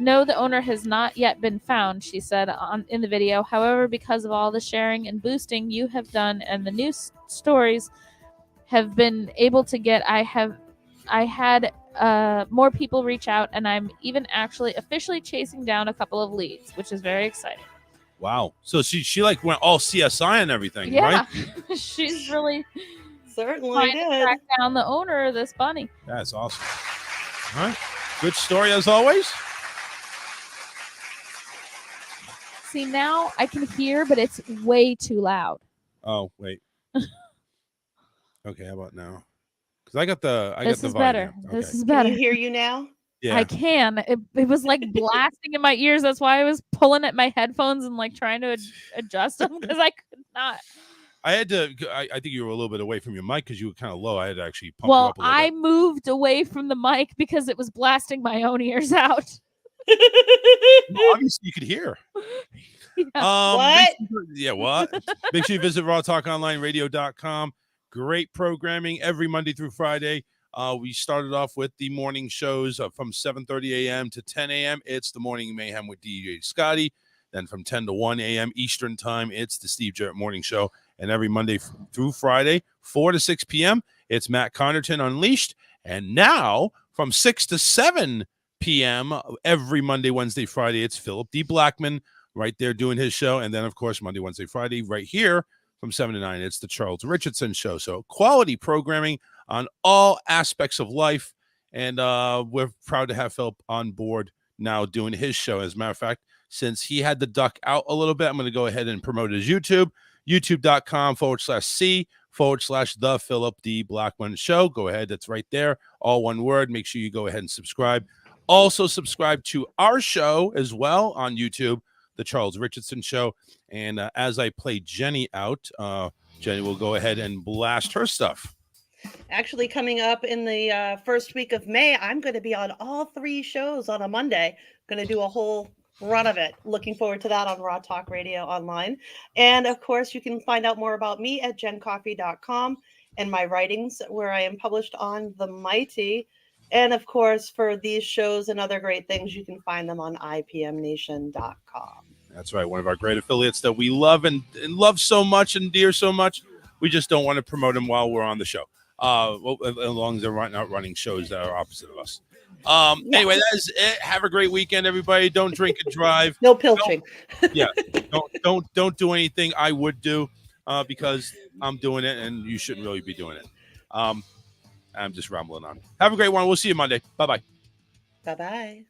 No, the owner has not yet been found, she said in the video. However, because of all the sharing and boosting you have done and the news stories have been able to get, I had more people reach out, and I'm even actually officially chasing down a couple of leads, which is very exciting. Wow. So she like went all CSI and everything, yeah. right? She's really Certainly trying to did. track down the owner of this bunny. That's awesome. All right. Good story as always. See, now I can hear, but it's way too loud. Oh, wait. Okay, how about now? Because I got the This is volume better. down. This Okay. is Can better. you hear you now? Yeah. I can. It was like blasting in my ears. That's why I was pulling at my headphones and like trying to adjust them because I could not. I had to. I think you were a little bit away from your mic because you were kind of low. I had to actually pump you up a little I bit. moved away from the mic because it was blasting my own ears out. Well, obviously, you could hear. What? What? Make sure you visit rawtalkonlineradio.com. Great programming every Monday through Friday. We started off with the morning shows from 7:30 a.m. to 10 a.m. It's the Morning Mayhem with DJ Scotty. Then from 10 to 1 a.m. Eastern Time, it's the Steve Jarrett Morning Show. And every Monday through Friday, 4 to 6 p.m., it's Matt Connerton Unleashed. And now from 6 to 7 p.m. every Monday, Wednesday, Friday, it's Philip D. Blackman right there doing his show. And then, of course, Monday, Wednesday, Friday, right here from 7 to 9, it's the Charles Richardson Show. So quality programming on all aspects of life. And we're proud to have Philip on board now doing his show. As a matter of fact, since he had to duck out a little bit, I'm going to go ahead and promote his YouTube, youtube.com/C/the Philip D. Blackman Show. Go ahead. That's right there. All one word. Make sure you go ahead and subscribe. Also subscribe to our show as well on YouTube, The Charles Richardson Show. And as I play Jenny out, Jenny will go ahead and blast her stuff. Actually, coming up in the first week of May, I'm going to be on all 3 shows on a Monday. Going to do a whole run of it. Looking forward to that on Raw Talk Radio Online. And of course, you can find out more about me at jencoffee.com and my writings where I am published on The Mighty. And of course, for these shows and other great things, you can find them on ipmnation.com. That's right. One of our great affiliates that we love and love so much and dear so much. We just don't want to promote them while we're on the show. As long as they're not running shows that are opposite of us. Anyway, that is it. Have a great weekend, everybody. Don't drink and drive. No pilching. Don't do anything I would do because I'm doing it and you shouldn't really be doing it. I'm just rambling on. Have a great one. We'll see you Monday. Bye-bye. Bye-bye.